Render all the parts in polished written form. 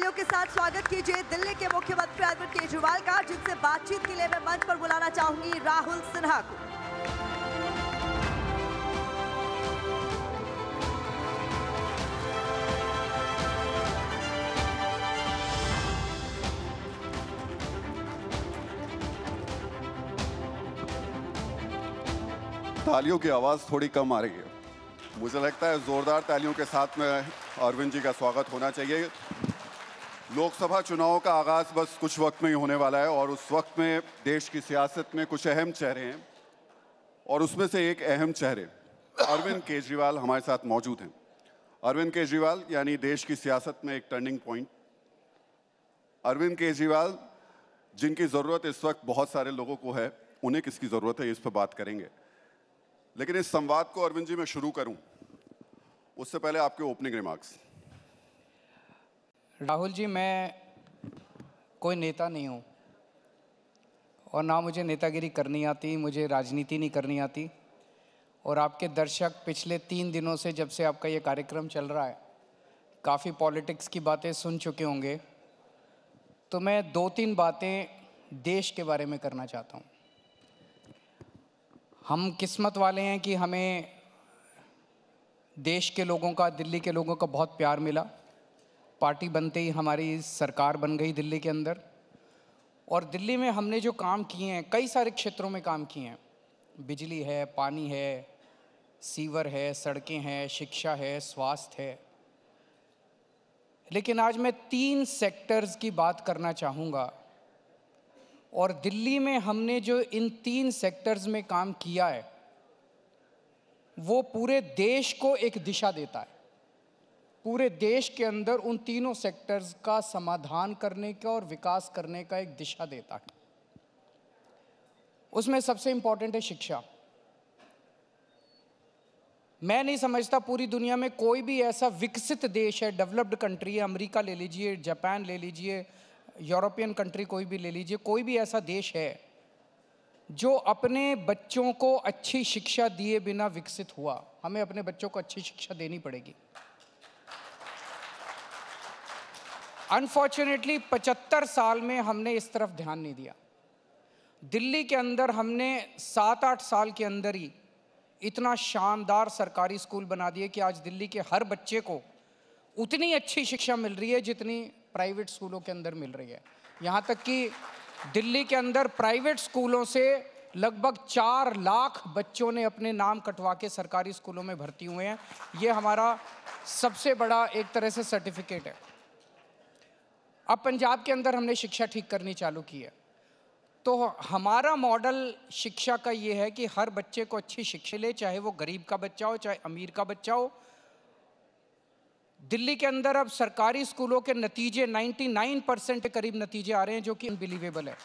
तालियों के साथ स्वागत कीजिए दिल्ली के मुख्यमंत्री अरविंद केजरीवाल का, जिनसे बातचीत के लिए मैं मंच पर बुलाना चाहूंगी राहुल सिन्हा को। तालियों की आवाज थोड़ी कम आ रही है। मुझे लगता है जोरदार तालियों के साथ में अरविंद जी का स्वागत होना चाहिए। लोकसभा चुनाव का आगाज बस कुछ वक्त में ही होने वाला है और उस वक्त में देश की सियासत में कुछ अहम चेहरे हैं और उसमें से एक अहम चेहरे अरविंद केजरीवाल हमारे साथ मौजूद हैं। अरविंद केजरीवाल यानी देश की सियासत में एक टर्निंग पॉइंट। अरविंद केजरीवाल जिनकी जरूरत इस वक्त बहुत सारे लोगों को है, उन्हें किसकी जरूरत है इस पर बात करेंगे। लेकिन इस संवाद को अरविंद जी मैं शुरू करूं उससे पहले आपके ओपनिंग रिमार्क्स। राहुल जी, मैं कोई नेता नहीं हूं और ना मुझे नेतागिरी करनी आती, मुझे राजनीति नहीं करनी आती। और आपके दर्शक पिछले 3 दिनों से, जब से आपका ये कार्यक्रम चल रहा है, काफ़ी पॉलिटिक्स की बातें सुन चुके होंगे। तो मैं 2-3 बातें देश के बारे में करना चाहता हूं। हम किस्मत वाले हैं कि हमें देश के लोगों का, दिल्ली के लोगों का बहुत प्यार मिला। पार्टी बनते ही हमारी सरकार बन गई दिल्ली के अंदर। और दिल्ली में हमने जो काम किए हैं, कई सारे क्षेत्रों में काम किए हैं। बिजली है, पानी है, सीवर है, सड़कें हैं, शिक्षा है, स्वास्थ्य है। लेकिन आज मैं 3 सेक्टर्स की बात करना चाहूँगा। और दिल्ली में हमने जो इन 3 सेक्टर्स में काम किया है, वो पूरे देश को एक दिशा देता है। पूरे देश के अंदर उन तीनों सेक्टर्स का समाधान करने का और विकास करने का एक दिशा देता है। उसमें सबसे इंपॉर्टेंट है शिक्षा। मैं नहीं समझता पूरी दुनिया में कोई भी ऐसा विकसित देश है, डेवलप्ड कंट्री है, अमेरिका ले लीजिए, जापान ले लीजिए, यूरोपियन कंट्री कोई भी ले लीजिए, कोई भी ऐसा देश है जो अपने बच्चों को अच्छी शिक्षा दिए बिना विकसित हुआ। हमें अपने बच्चों को अच्छी शिक्षा देनी पड़ेगी। अनफॉर्चुनेटली 75 साल में हमने इस तरफ ध्यान नहीं दिया। दिल्ली के अंदर हमने 7-8 साल के अंदर ही इतना शानदार सरकारी स्कूल बना दिए कि आज दिल्ली के हर बच्चे को उतनी अच्छी शिक्षा मिल रही है जितनी प्राइवेट स्कूलों के अंदर मिल रही है। यहाँ तक कि दिल्ली के अंदर प्राइवेट स्कूलों से लगभग 4 लाख बच्चों ने अपने नाम कटवा के सरकारी स्कूलों में भर्ती हुए हैं। ये हमारा सबसे बड़ा एक तरह से सर्टिफिकेट है। अब पंजाब के अंदर हमने शिक्षा ठीक करनी चालू की है। तो हमारा मॉडल शिक्षा का ये है कि हर बच्चे को अच्छी शिक्षा ले, चाहे वो गरीब का बच्चा हो, चाहे अमीर का बच्चा हो। दिल्ली के अंदर अब सरकारी स्कूलों के नतीजे 99% के करीब नतीजे आ रहे हैं, जो कि अनबिलीवेबल है।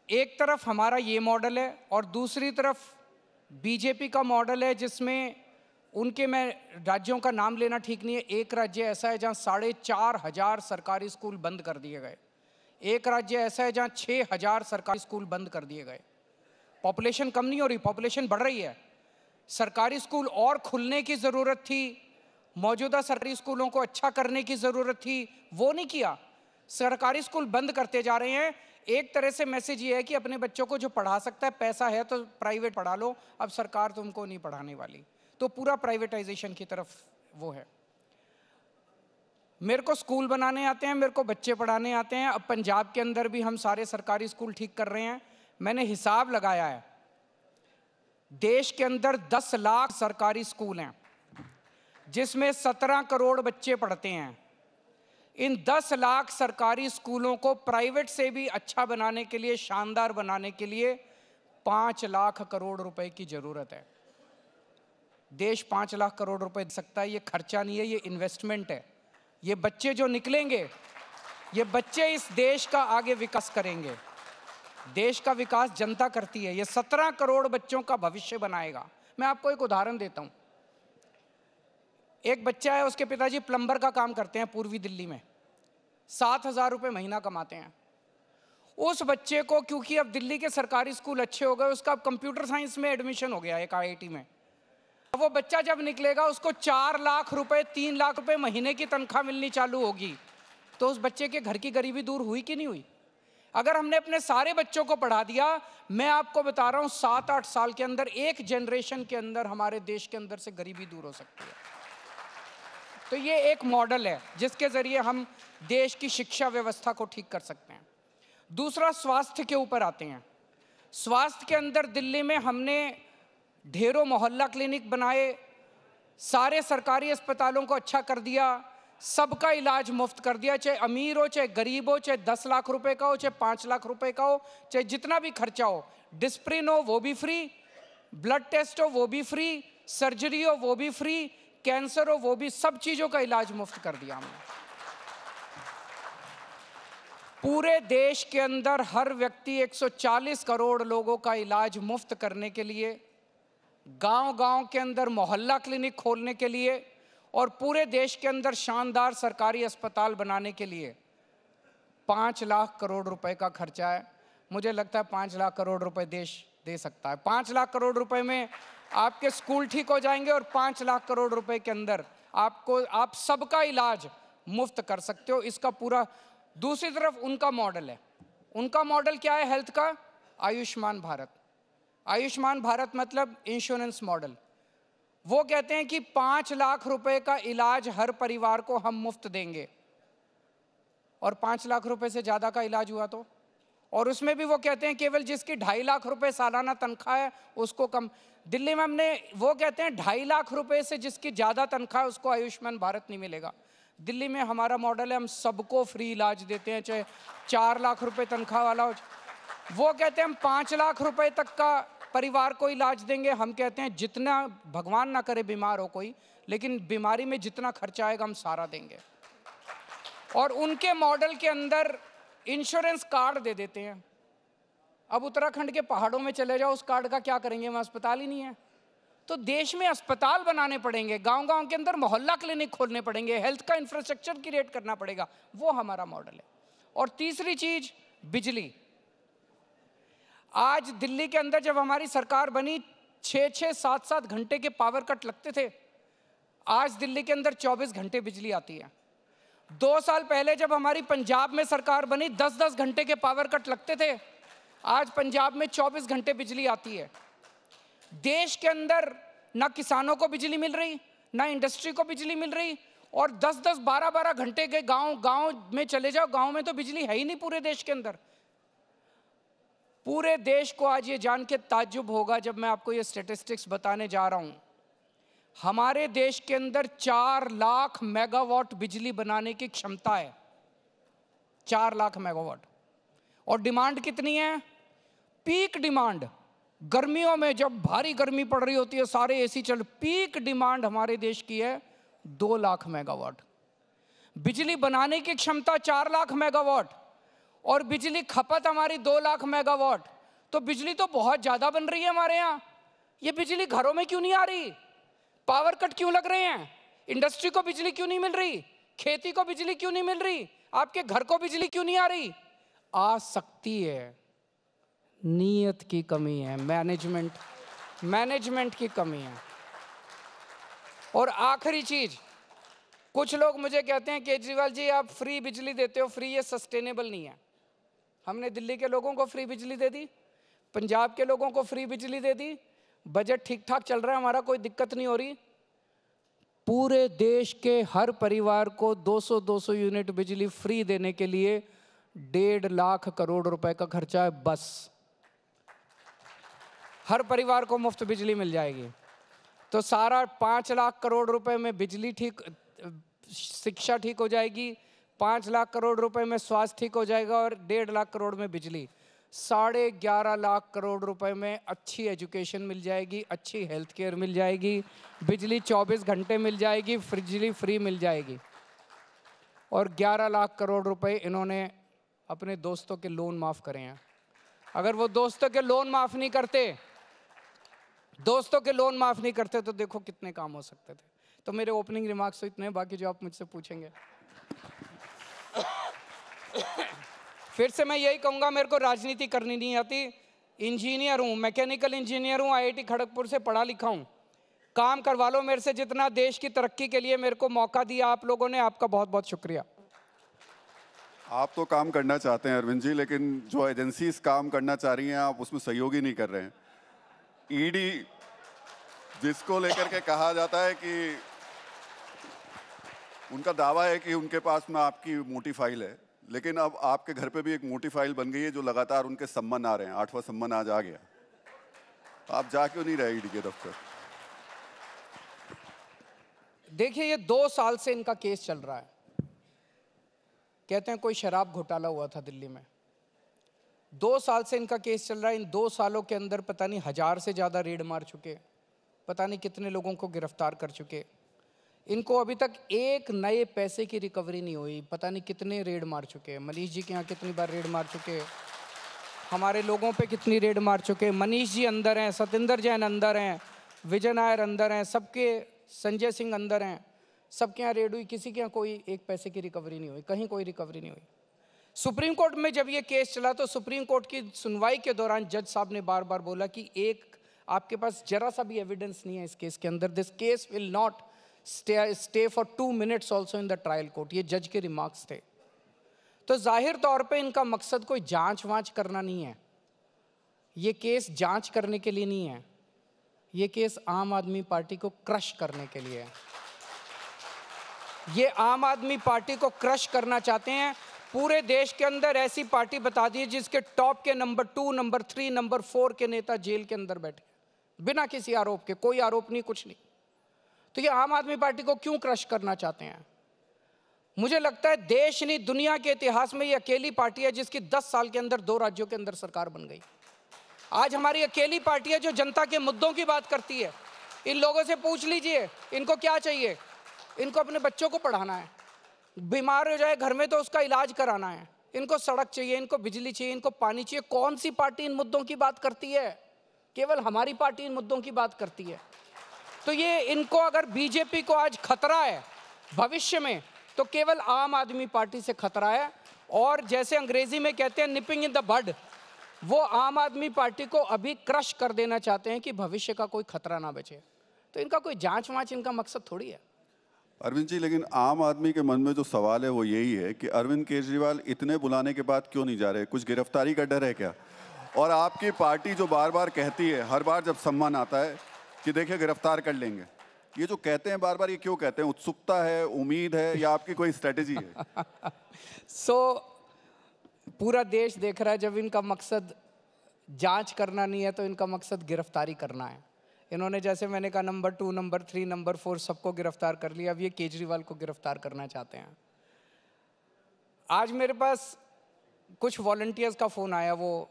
एक तरफ हमारा ये मॉडल है और दूसरी तरफ बीजेपी का मॉडल है, जिसमें उनके, मैं राज्यों का नाम लेना ठीक नहीं है, एक राज्य ऐसा है जहां 4,500 सरकारी स्कूल बंद कर दिए गए। एक राज्य ऐसा है जहां 6,000 सरकारी स्कूल बंद कर दिए गए। पॉपुलेशन कम नहीं हो रही, पॉपुलेशन बढ़ रही है। सरकारी स्कूल और खुलने की ज़रूरत थी, मौजूदा सरकारी स्कूलों को अच्छा करने की ज़रूरत थी, वो नहीं किया। सरकारी स्कूल बंद करते जा रहे हैं। एक तरह से मैसेज ये है कि अपने बच्चों को जो पढ़ा सकता है, पैसा है तो प्राइवेट पढ़ा लो, अब सरकार तुमको नहीं पढ़ाने वाली। तो पूरा प्राइवेटाइजेशन की तरफ वो है। मेरे को स्कूल बनाने आते हैं, मेरे को बच्चे पढ़ाने आते हैं। अब पंजाब के अंदर भी हम सारे सरकारी स्कूल ठीक कर रहे हैं। मैंने हिसाब लगाया है, देश के अंदर 10 लाख सरकारी स्कूल हैं जिसमें 17 करोड़ बच्चे पढ़ते हैं। इन 10 लाख सरकारी स्कूलों को प्राइवेट से भी अच्छा बनाने के लिए, शानदार बनाने के लिए 5 लाख करोड़ रुपए की जरूरत है। देश 5 लाख करोड़ रुपए दे सकता है। ये खर्चा नहीं है, ये इन्वेस्टमेंट है। ये बच्चे जो निकलेंगे, ये बच्चे इस देश का आगे विकास करेंगे। देश का विकास जनता करती है। ये 17 करोड़ बच्चों का भविष्य बनाएगा। मैं आपको एक उदाहरण देता हूं। एक बच्चा है, उसके पिताजी प्लम्बर का काम करते हैं पूर्वी दिल्ली में, 7,000 रुपये महीना कमाते हैं। उस बच्चे को, क्योंकि अब दिल्ली के सरकारी स्कूल अच्छे हो गए, उसका अब कंप्यूटर साइंस में एडमिशन हो गया एक IIT में। वो बच्चा जब निकलेगा उसको 4 लाख रुपए 3 लाख रुपए महीने की तनख्वाह मिलनी चालू होगी, तो उस बच्चे के घर की गरीबी दूर हुई कि नहीं हुई? अगर हमने अपने सारे बच्चों को पढ़ा दिया, मैं आपको बता रहा हूं 7-8 साल के अंदर, एक जनरेशन के अंदर हमारे देश के अंदर से गरीबी दूर हो सकती है। तो ये एक मॉडल है जिसके जरिए हम देश की शिक्षा व्यवस्था को ठीक कर सकते हैं। दूसरा, स्वास्थ्य के ऊपर आते हैं। स्वास्थ्य के अंदर दिल्ली में हमने ढेरों मोहल्ला क्लिनिक बनाए, सारे सरकारी अस्पतालों को अच्छा कर दिया, सबका इलाज मुफ्त कर दिया, चाहे अमीर हो चाहे गरीब हो, चाहे 10 लाख रुपए का हो चाहे 5 लाख रुपए का हो, चाहे जितना भी खर्चा हो। डिस्प्रिन हो वो भी फ्री, ब्लड टेस्ट हो वो भी फ्री, सर्जरी हो वो भी फ्री, कैंसर हो वो भी, सब चीजों का इलाज मुफ्त कर दिया हमने। पूरे देश के अंदर हर व्यक्ति 140 करोड़ लोगों का इलाज मुफ्त करने के लिए, गांव-गांव के अंदर मोहल्ला क्लिनिक खोलने के लिए और पूरे देश के अंदर शानदार सरकारी अस्पताल बनाने के लिए 5 लाख करोड़ रुपए का खर्चा है। मुझे लगता है 5 लाख करोड़ रुपए देश दे सकता है। 5 लाख करोड़ रुपए में आपके स्कूल ठीक हो जाएंगे और 5 लाख करोड़ रुपए के अंदर आप सबका इलाज मुफ्त कर सकते हो। इसका पूरा, दूसरी तरफ उनका मॉडल है। उनका मॉडल क्या है हेल्थ का? आयुष्मान भारत। आयुष्मान भारत मतलब इंश्योरेंस मॉडल। वो कहते हैं कि 5 लाख रुपए का इलाज हर परिवार को हम मुफ्त देंगे, और 5 लाख रुपए से ज्यादा का इलाज हुआ तो, और उसमें भी वो कहते हैं केवल जिसकी 2.5 लाख रुपए सालाना तनख्वाह है उसको कम। दिल्ली में हमने, वो कहते हैं 2.5 लाख रुपए से जिसकी ज्यादा तनख्वाह है उसको आयुष्मान भारत नहीं मिलेगा। दिल्ली में हमारा मॉडल है, हम सबको फ्री इलाज देते हैं, चाहे 4 लाख रुपए तनख्वाह वाला हो। वो कहते हैं हम 5 लाख रुपए तक का परिवार को इलाज देंगे। हम कहते हैं जितना, भगवान ना करे बीमार हो कोई, लेकिन बीमारी में जितना खर्चा आएगा हम सारा देंगे। और उनके मॉडल के अंदर इंश्योरेंस कार्ड दे देते हैं। अब उत्तराखंड के पहाड़ों में चले जाओ, उस कार्ड का क्या करेंगे? वहाँ अस्पताल ही नहीं है। तो देश में अस्पताल बनाने पड़ेंगे, गांव-गांव के अंदर मोहल्ला क्लिनिक खोलने पड़ेंगे, हेल्थ का इंफ्रास्ट्रक्चर क्रिएट करना पड़ेगा। वो हमारा मॉडल है। और तीसरी चीज, बिजली। आज दिल्ली के अंदर जब हमारी सरकार बनी 6-6, 7-7 घंटे के पावर कट लगते थे। आज दिल्ली के अंदर 24 घंटे बिजली आती है। 2 साल पहले जब हमारी पंजाब में सरकार बनी 10-10 घंटे के पावर कट लगते थे। आज पंजाब में 24 घंटे बिजली आती है। देश के अंदर ना किसानों को बिजली मिल रही, ना इंडस्ट्री को बिजली मिल रही, और 10-10, 12-12 घंटे के गांव में चले जाओ, गांव में तो बिजली है ही नहीं पूरे देश के अंदर। पूरे देश को आज ये जान के ताज्जुब होगा जब मैं आपको ये स्टैटिस्टिक्स बताने जा रहा हूं। हमारे देश के अंदर 4 लाख मेगावाट बिजली बनाने की क्षमता है। 4 लाख मेगावाट। और डिमांड कितनी है? Peak demand. गर्मियों में जब भारी गर्मी पड़ रही होती है, सारे एसी चल, पीक डिमांड हमारे देश की है 2 लाख मेगावाट। बिजली बनाने की क्षमता 4 लाख मेगावाट और बिजली खपत हमारी 2 लाख मेगावाट। तो बिजली तो बहुत ज्यादा बन रही है हमारे यहाँ। ये बिजली घरों में क्यों नहीं आ रही? पावर कट क्यों लग रहे हैं? इंडस्ट्री को बिजली क्यों नहीं मिल रही? खेती को बिजली क्यों नहीं मिल रही? आपके घर को बिजली क्यों नहीं आ रही? आ सकती है, नीयत की कमी है, मैनेजमेंट की कमी है। और आखिरी चीज, कुछ लोग मुझे कहते हैं केजरीवाल जी आप फ्री बिजली देते हो, फ्री, ये सस्टेनेबल नहीं है। हमने दिल्ली के लोगों को फ्री बिजली दे दी, पंजाब के लोगों को फ्री बिजली दे दी, बजट ठीक ठाक चल रहा है हमारा, कोई दिक्कत नहीं हो रही। पूरे देश के हर परिवार को 200-200 यूनिट बिजली फ्री देने के लिए 1.5 लाख करोड़ रुपए का खर्चा है बस। हर परिवार को मुफ्त बिजली मिल जाएगी। तो सारा 5 लाख करोड़ रुपए में बिजली ठीक, शिक्षा ठीक हो जाएगी, 5 लाख करोड़ रुपए में स्वास्थ्य ठीक हो जाएगा, और 1.5 लाख करोड़ में बिजली। 11.5 लाख करोड़ रुपए में अच्छी एजुकेशन मिल जाएगी, अच्छी हेल्थ केयर मिल जाएगी, बिजली 24 घंटे मिल जाएगी, बिजली फ्री मिल जाएगी। और 11 लाख करोड़ रुपए इन्होंने अपने दोस्तों के लोन माफ करे हैं। अगर वो दोस्तों के लोन माफ नहीं करते तो देखो कितने काम हो सकते थे। तो मेरे ओपनिंग रिमार्क्स तो इतने हैं, बाकी जो आप मुझसे पूछेंगे। फिर से मैं यही कहूंगा, मेरे को राजनीति करनी नहीं आती। इंजीनियर हूं, मैकेनिकल इंजीनियर हूं, IIT खड़गपुर से पढ़ा लिखा हूं। काम करवा लो मेरे से जितना देश की तरक्की के लिए मेरे को मौका दिया आप लोगों ने, आपका बहुत बहुत शुक्रिया। आप तो काम करना चाहते हैं अरविंद जी, लेकिन जो एजेंसीज काम करना चाह रही हैं आप उसमें सहयोग ही नहीं कर रहे हैं। ईडी जिसको लेकर के कहा जाता है कि उनका दावा है कि उनके पास में आपकी मोटी फाइल है, लेकिन अब आपके घर पे भी एक मोटी फाइल बन गई है जो लगातार उनके सम्मन आ रहे हैं। 8वां सम्मन आज आ गया। आप जा क्यों नहीं रहे ईडी के दफ्तर? देखिए, ये 2 साल से इनका केस चल रहा है। कहते हैं कोई शराब घोटाला हुआ था दिल्ली में। 2 साल से इनका केस चल रहा है। इन 2 सालों के अंदर पता नहीं 1000 से ज़्यादा रेड मार चुके, पता नहीं कितने लोगों को गिरफ्तार कर चुके। इनको अभी तक एक नए पैसे की रिकवरी नहीं हुई। पता नहीं कितने रेड मार चुके। मनीष जी के यहाँ कितनी बार रेड मार चुके, हमारे लोगों पे कितनी रेड मार चुके। मनीष जी अंदर हैं, सतेंद्र जैन अंदर हैं, विजय नायर अंदर हैं, सबके, संजय सिंह अंदर हैं, सबके यहाँ रेड हुई। किसी के यहाँ कोई एक पैसे की रिकवरी नहीं हुई, कहीं कोई रिकवरी नहीं हुई। सुप्रीम कोर्ट में जब ये केस चला तो सुप्रीम कोर्ट की सुनवाई के दौरान जज साहब ने बार बार बोला कि एक आपके पास जरा सा भी एविडेंस नहीं है इस केस के अंदर। This case will not stay for 2 minutes also in the trial court. ये जज के रिमार्क्स थे। तो जाहिर तौर पे इनका मकसद कोई जांच वांच करना नहीं है। ये केस जांच करने के लिए नहीं है, ये केस आम आदमी पार्टी को क्रश करने के लिए है। ये आम आदमी पार्टी को क्रश करना चाहते हैं। पूरे देश के अंदर ऐसी पार्टी बता दी जिसके टॉप के नंबर 2, नंबर 3, नंबर 4 के नेता जेल के अंदर बैठे बिना किसी आरोप के। कोई आरोप नहीं, कुछ नहीं। तो ये आम आदमी पार्टी को क्यों क्रश करना चाहते हैं? मुझे लगता है देश नहीं दुनिया के इतिहास में ये अकेली पार्टी है जिसकी 10 साल के अंदर 2 राज्यों के अंदर सरकार बन गई। आज हमारी अकेली पार्टी है जो जनता के मुद्दों की बात करती है। इन लोगों से पूछ लीजिए इनको क्या चाहिए। इनको अपने बच्चों को पढ़ाना है, बीमार हो जाए घर में तो उसका इलाज कराना है, इनको सड़क चाहिए, इनको बिजली चाहिए, इनको पानी चाहिए। कौन सी पार्टी इन मुद्दों की बात करती है? केवल हमारी पार्टी इन मुद्दों की बात करती है। तो ये इनको अगर बीजेपी को आज खतरा है भविष्य में तो केवल आम आदमी पार्टी से खतरा है। और जैसे अंग्रेजी में कहते हैं निपिंग इन द बड, वो आम आदमी पार्टी को अभी क्रश कर देना चाहते हैं कि भविष्य का कोई खतरा ना बचे। तो इनका कोई जांच वांच इनका मकसद थोड़ी है। अरविंद जी, लेकिन आम आदमी के मन में जो सवाल है वो यही है कि अरविंद केजरीवाल इतने बुलाने के बाद क्यों नहीं जा रहे? कुछ गिरफ्तारी का डर है क्या? और आपकी पार्टी जो बार बार कहती है, हर बार जब सम्मान आता है कि देखिए गिरफ्तार कर लेंगे, ये जो कहते हैं बार बार, ये क्यों कहते हैं? उत्सुकता है, उम्मीद है, या आपकी कोई स्ट्रेटेजी है? पूरा देश देख रहा है जब इनका मकसद जांच करना नहीं है तो इनका मकसद गिरफ्तारी करना है। इन्होंने, जैसे मैंने कहा, नंबर 2, नंबर 3, नंबर 4 सबको गिरफ्तार कर लिया। अब ये केजरीवाल को गिरफ्तार करना चाहते हैं। आज मेरे पास कुछ वॉलंटियर्स का फ़ोन आया, वो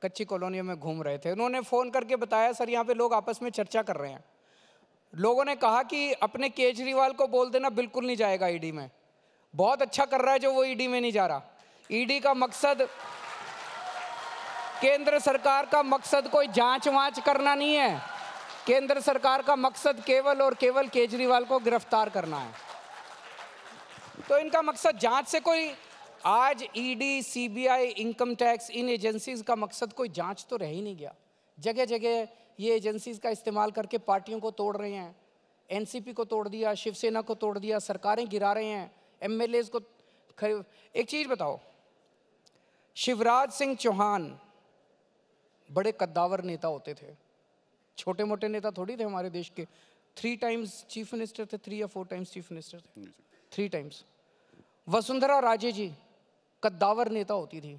कच्ची कॉलोनी में घूम रहे थे। उन्होंने फ़ोन करके बताया सर यहाँ पे लोग आपस में चर्चा कर रहे हैं। लोगों ने कहा कि अपने केजरीवाल को बोल देना बिल्कुल नहीं जाएगा ईडी में। बहुत अच्छा कर रहा है जो वो ईडी में नहीं जा रहा। ईडी का मकसद, केंद्र सरकार का मकसद कोई जांच वांच करना नहीं है। केंद्र सरकार का मकसद केवल और केवल केजरीवाल को गिरफ्तार करना है। तो इनका मकसद जांच से कोई, आज ईडी, सीबीआई, इनकम टैक्स, इन एजेंसीज का मकसद कोई जांच तो रह ही नहीं गया। जगह जगह ये एजेंसीज का इस्तेमाल करके पार्टियों को तोड़ रहे हैं। एनसीपी को तोड़ दिया, शिवसेना को तोड़ दिया, सरकारें गिरा रहे हैं, एमएलएज को। एक चीज़ बताओ, शिवराज सिंह चौहान बड़े कद्दावर नेता होते थे, छोटे मोटे नेता थोड़ी थे हमारे देश के। 3 टाइम्स चीफ मिनिस्टर थे, 3 या 4 टाइम्स चीफ मिनिस्टर थे, 3 टाइम्स। वसुंधरा राजे जी कद्दावर नेता होती थी।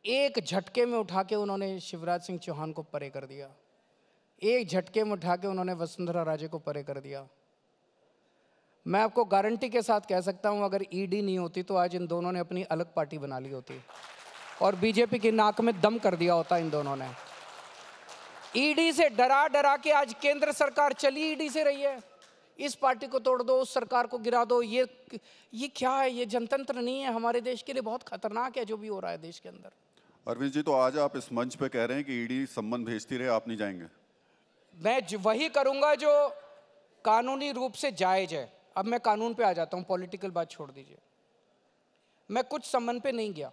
एक झटके में उठा के उन्होंने शिवराज सिंह चौहान को परे कर दिया। एक झटके में उठा के उन्होंने वसुंधरा राजे को परे कर दिया। मैं आपको गारंटी के साथ कह सकता हूं, अगर ईडी नहीं होती तो आज इन दोनों ने अपनी अलग पार्टी बना ली होती और बीजेपी की नाक में दम कर दिया होता इन दोनों ने। ईडी से डरा डरा के आज केंद्र सरकार चली ईडी से रही है। इस पार्टी को तोड़ दो, उस सरकार को गिरा दो। ये क्या है? ये जनतंत्र नहीं है। हमारे देश के लिए बहुत खतरनाक है जो भी हो रहा है देश के अंदर। अरविंद जी, तो आज आप इस मंच पे कह रहे हैं कि ईडी सम्मन भेजती रहे, आप नहीं जाएंगे? मैं वही करूंगा जो कानूनी रूप से जायज है। अब मैं कानून पे आ जाता हूं, पॉलिटिकल बात छोड़ दीजिए। मैं कुछ सम्मन पे नहीं गया।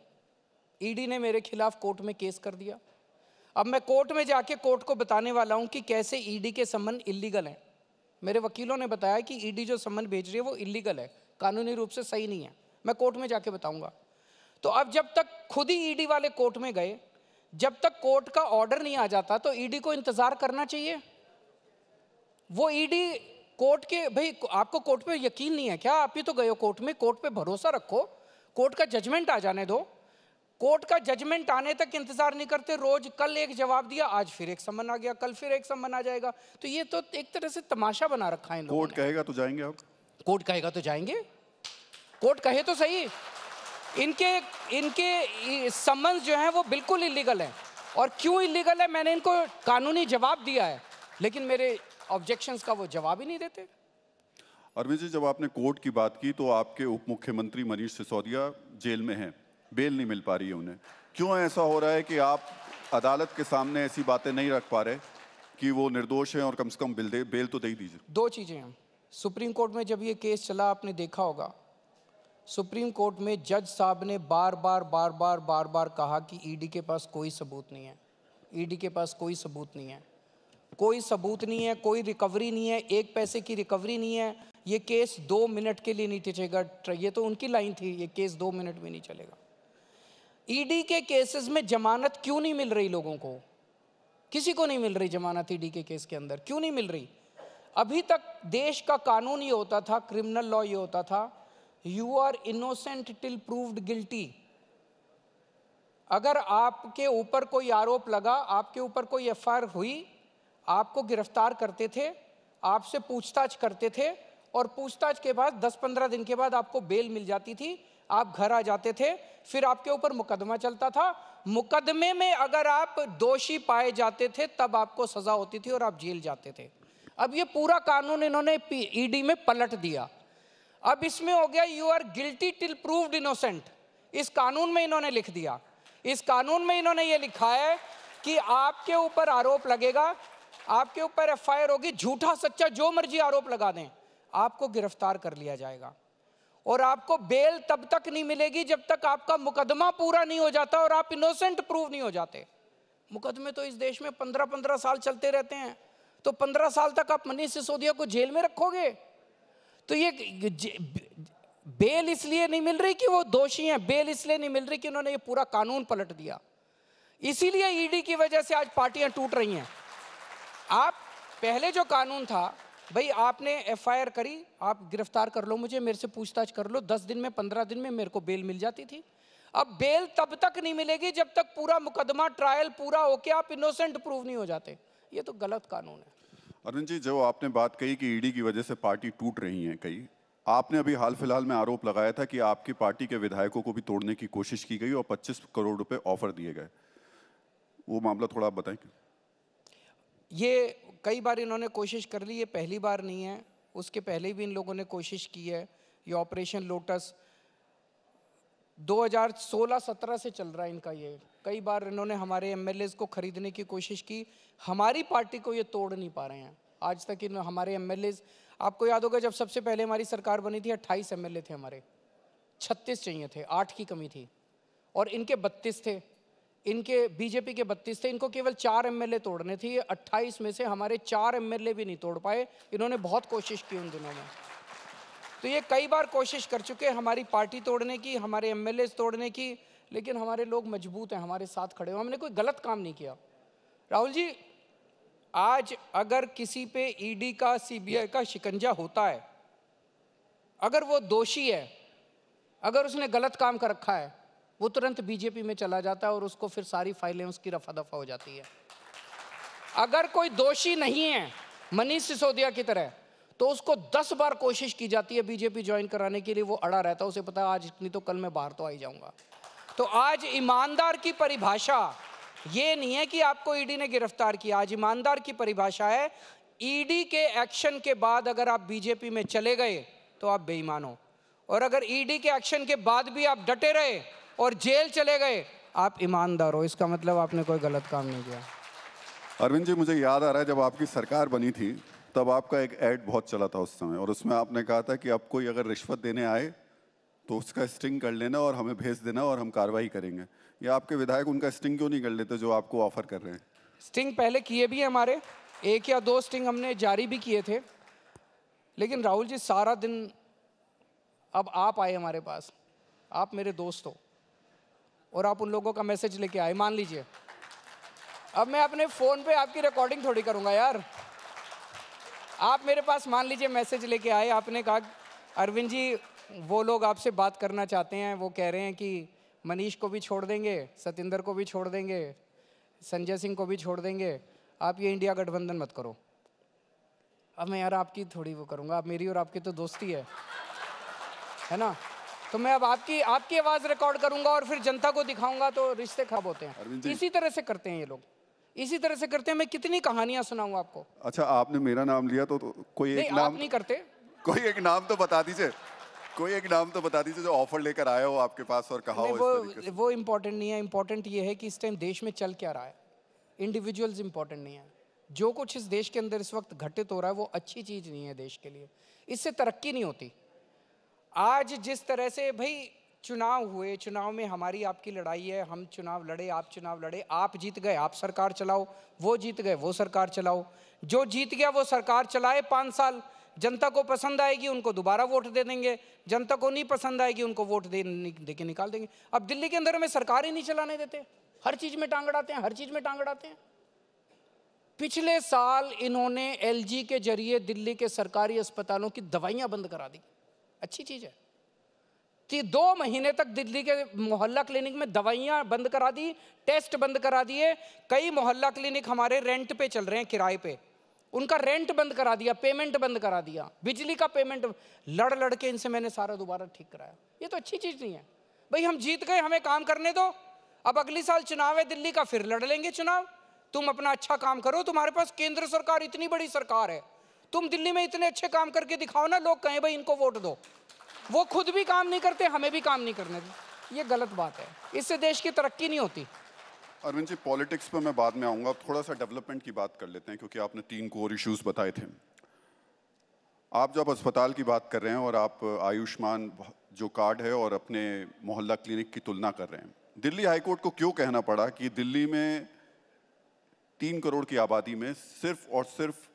ईडी ने मेरे खिलाफ कोर्ट में केस कर दिया। अब मैं कोर्ट में जाके कोर्ट को बताने वाला हूं कि कैसे ईडी के सम्मन इलीगल हैं। मेरे वकीलों ने बताया कि ईडी जो सम्मन भेज रही है वो इलीगल है, कानूनी रूप से सही नहीं है। मैं कोर्ट में जाके बताऊंगा। तो अब जब तक खुद ही ईडी वाले कोर्ट में गए, जब तक कोर्ट का ऑर्डर नहीं आ जाता तो ईडी को इंतजार करना चाहिए। वो ईडी कोर्ट के, भाई आपको कोर्ट पे यकीन नहीं है क्या? आप ही तो गए हो कोर्ट में, कोर्ट पे भरोसा रखो, कोर्ट का जजमेंट आ जाने दो। कोर्ट का जजमेंट आने तक इंतजार नहीं करते। रोज कल एक जवाब दिया, आज फिर एक सम्मन आ गया, कल फिर एक सम्मन आ जाएगा। तो ये तो एक तरह से तमाशा बना रखा है इन लोगों ने। कोर्ट कहेगा तो जाएंगे आप? कोर्ट कहेगा तो जाएंगे, कोर्ट कहे तो सही। इनके सम्मन जो हैं वो बिल्कुल इलीगल हैं। और क्यों इलीगल है मैंने इनको कानूनी जवाब दिया है, लेकिन मेरे ऑब्जेक्शंस का वो जवाब ही नहीं देते। अरविंद जी, जब आपने कोर्ट की बात की तो आपके उप मुख्यमंत्री मनीष सिसोदिया जेल में हैं, बेल नहीं मिल पा रही है उन्हें। क्यों ऐसा हो रहा है कि आप अदालत के सामने ऐसी बातें नहीं रख पा रहे कि वो निर्दोष हैं और कम से कम बेल तो दे ही दीजिए? दो चीज़ें हैं। सुप्रीम कोर्ट में जब ये केस चला, आपने देखा होगा, सुप्रीम कोर्ट में जज साहब ने बार बार कहा कि ईडी के पास कोई सबूत नहीं है, ईडी के पास कोई सबूत नहीं है, कोई सबूत नहीं है, कोई रिकवरी नहीं है, एक पैसे की रिकवरी नहीं है, ये केस 2 मिनट के लिए नहीं टिकेगा। ये तो उनकी लाइन थी, ये केस 2 मिनट में नहीं चलेगा। ईडी के केसेस में जमानत क्यों नहीं मिल रही लोगों को? किसी को नहीं मिल रही जमानत ईडी के केस के अंदर, क्यों नहीं मिल रही? अभी तक देश का कानून ये होता था, क्रिमिनल लॉ ये होता था, you are innocent till proved guilty. अगर आपके ऊपर कोई आरोप लगा, आपके ऊपर कोई एफआईआर हुई, आपको गिरफ्तार करते थे, आपसे पूछताछ करते थे, और पूछताछ के बाद 10-15 दिन के बाद आपको बेल मिल जाती थी, आप घर आ जाते थे, फिर आपके ऊपर मुकदमा चलता था। मुकदमे में अगर आप दोषी पाए जाते थे तब आपको सजा होती थी और आप जेल जाते थे। अब ये पूरा कानून इन्होंने ईडी में पलट दिया। अब इसमें हो गया you are guilty till proved innocent. इस कानून में इन्होंने लिख दिया, इस कानून में इन्होंने ये लिखा है कि आपके ऊपर आरोप लगेगा, आपके ऊपर एफआईआर होगी, झूठा सच्चा जो मर्जी आरोप लगा दें, आपको गिरफ्तार कर लिया जाएगा। और आपको बेल तब तक नहीं मिलेगी जब तक आपका मुकदमा पूरा नहीं हो जाता और आप इनोसेंट प्रूव नहीं हो जाते। मुकदमे तो इस देश में 15-15 साल चलते रहते हैं, तो 15 साल तक आप मनीष सिसोदिया को जेल में रखोगे? तो ये बेल इसलिए नहीं मिल रही कि वो दोषी हैं, बेल इसलिए नहीं मिल रही कि उन्होंने ये पूरा कानून पलट दिया। इसीलिए ईडी की वजह से आज पार्टियां टूट रही हैं। आप पहले जो कानून था, भाई आपने एफआईआर करी, आप गिरफ्तार कर लो मुझे, मेरे से पूछताछ कर लो, 10 दिन में 15 दिन में मेरे को बेल मिल जाती थी। अब बेल तब तक नहीं मिलेगी जब तक पूरा मुकदमा ट्रायल पूरा होके आप इनोसेंट प्रूव नहीं हो जाते। ये तो गलत कानून है। अरविंद जी, जो आपने बात कही कि ईडी की वजह से पार्टी टूट रही है कई, आपने अभी हाल फिलहाल में आरोप लगाया था कि आपकी पार्टी के विधायकों को भी तोड़ने की कोशिश की गई और 25 करोड़ रुपए ऑफर दिए गए। वो मामला थोड़ा आप बताएंगे? ये कई बार इन्होंने कोशिश कर ली, ये पहली बार नहीं है, उसके पहले भी इन लोगों ने कोशिश की है। ये ऑपरेशन लोटस 2016-17 से चल रहा है इनका। ये कई बार इन्होंने हमारे एमएलएज को खरीदने की कोशिश की, हमारी पार्टी को ये तोड़ नहीं पा रहे हैं आज तक। इन हमारे एमएलएज, आपको याद होगा जब सबसे पहले हमारी सरकार बनी थी 28 एमएलए थे हमारे, 36 चाहिए थे, 8 की कमी थी, और इनके 32 थे, इनके बीजेपी के 32 थे, इनको केवल 4 एमएलए तोड़ने थे। 28 में से हमारे 4 एमएलए भी नहीं तोड़ पाए। इन्होंने बहुत कोशिश की उन दिनों में। तो ये कई बार कोशिश कर चुके हैं हमारी पार्टी तोड़ने की, हमारे एमएलए तोड़ने की, लेकिन हमारे लोग मजबूत हैं, हमारे साथ खड़े हो। हमने कोई गलत काम नहीं किया। राहुल जी, आज अगर किसी पे ईडी का, सीबीआई का शिकंजा होता है, अगर वो दोषी है, अगर उसने गलत काम कर रखा है, वो तुरंत बीजेपी में चला जाता है और उसको फिर सारी फाइलें उसकी रफा दफा हो जाती है। अगर कोई दोषी नहीं है मनीष सिसोदिया की तरह, तो उसको 10 बार कोशिश की जाती है बीजेपी ज्वाइन कराने के लिए, वो अड़ा रहता है, उसे पता है आज नहीं तो कल मैं बाहर तो आ ही जाऊंगा। तो आज ईमानदार की परिभाषा ये नहीं है कि आपको ईडी ने गिरफ्तार किया। आज ईमानदार की परिभाषा है ईडी के एक्शन के बाद अगर आप बीजेपी में चले गए तो आप बेईमान हो, और अगर ईडी के एक्शन के बाद भी आप डटे रहे और जेल चले गए, आप ईमानदार हो। इसका मतलब आपने कोई गलत काम नहीं किया। अरविंद जी, मुझे याद आ रहा है जब आपकी सरकार बनी थी तब आपका एक ऐड बहुत चला था उस समय, और उसमें आपने कहा था कि अब कोई अगर रिश्वत देने आए तो उसका स्टिंग कर लेना और हमें भेज देना और हम कार्रवाई करेंगे। या आपके विधायक उनका स्टिंग क्यों नहीं कर लेते जो आपको ऑफर कर रहे हैं? स्टिंग पहले किए भी हैं हमारे, 1 या 2 स्टिंग हमने जारी भी किए थे। लेकिन राहुल जी सारा दिन अब आप आए हमारे पास, आप मेरे दोस्त हो और आप उन लोगों का मैसेज लेके आए। मान लीजिए अब मैं अपने फ़ोन पे आपकी रिकॉर्डिंग थोड़ी करूँगा यार। आप मेरे पास मान लीजिए मैसेज लेके आए, आपने कहा अरविंद जी वो लोग आपसे बात करना चाहते हैं, वो कह रहे हैं कि मनीष को भी छोड़ देंगे, सतिंदर को भी छोड़ देंगे, संजय सिंह को भी छोड़ देंगे, आप ये इंडिया गठबंधन मत करो। अब मैं यार आपकी थोड़ी वो करूँगा, आप मेरी और आपकी तो दोस्ती है ना। तो मैं अब आपकी आवाज़ रिकॉर्ड करूँगा और फिर जनता को दिखाऊंगा, तो रिश्ते खराब होते हैं। इसी तरह से करते हैं ये लोग, इसी तरह से करते हैं। मैं कितनी कहानियां सुनाऊं आपको। अच्छा, आपने मेरा नाम लिया तो कोई एक नाम आप नहीं करते। कोई एक नाम तो बता दीजिए, कोई एक नाम तो बता दीजिए जो ऑफर लेकर आया हो आपके पास और कहा हो इस तरीके से। वो इम्पोर्टेंट नहीं है। इम्पोर्टेंट ये है कि इस टाइम देश में चल क्या रहा है। इंडिविजुअल्स इम्पोर्टेंट नहीं है। जो कुछ इस देश के अंदर इस वक्त घटित हो रहा है वो अच्छी चीज़ नहीं है देश के लिए। इससे तरक्की नहीं होती। आज जिस तरह से भाई चुनाव हुए, चुनाव में हमारी आपकी लड़ाई है, हम चुनाव लड़े, आप चुनाव लड़े, आप जीत गए आप सरकार चलाओ, वो जीत गए वो सरकार चलाओ। जो जीत गया वो सरकार चलाए 5 साल, जनता को पसंद आएगी उनको दोबारा वोट दे देंगे, जनता को नहीं पसंद आएगी उनको वोट दे के निकाल देंगे। अब दिल्ली के अंदर में सरकार ही नहीं चलाने देते, हर चीज़ में टांग अड़ाते हैं, हर चीज़ में टांग अड़ाते हैं। पिछले साल इन्होंने एलजी के जरिए दिल्ली के सरकारी अस्पतालों की दवाइयाँ बंद करा दी। अच्छी चीज़ है कि 2 महीने तक दिल्ली के मोहल्ला क्लिनिक में दवाइयाँ बंद करा दी, टेस्ट बंद करा दिए। कई मोहल्ला क्लिनिक हमारे रेंट पे चल रहे हैं, किराए पे, उनका रेंट बंद करा दिया, पेमेंट बंद करा दिया, बिजली का पेमेंट लड़ के इनसे मैंने सारा दोबारा ठीक कराया। ये तो अच्छी चीज़ नहीं है भाई। हम जीत गए, हमें काम करने दो। अब अगली साल चुनाव है दिल्ली का, फिर लड़ लेंगे चुनाव। तुम अपना अच्छा काम करो, तुम्हारे पास केंद्र सरकार इतनी बड़ी सरकार है, तुम दिल्ली में इतने अच्छे काम करके दिखाओ ना, लोग कहें भाई इनको वोट दो। वो खुद भी काम नहीं करते, हमें भी काम नहीं करने देते। ये गलत बात है, इससे देश की तरक्की नहीं होती। अरविंद जी, पॉलिटिक्स पर मैं बाद में आऊंगा, थोड़ा सा डेवलपमेंट की बात कर लेते हैं क्योंकि आपने 3 कोर इश्यूज बताए थे। आप जब अस्पताल की बात कर रहे हैं और आप आयुष्मान जो कार्ड है और अपने मोहल्ला क्लिनिक की तुलना कर रहे हैं, दिल्ली हाईकोर्ट को क्यों कहना पड़ा कि दिल्ली में 3 करोड़ की आबादी में सिर्फ और सिर्फ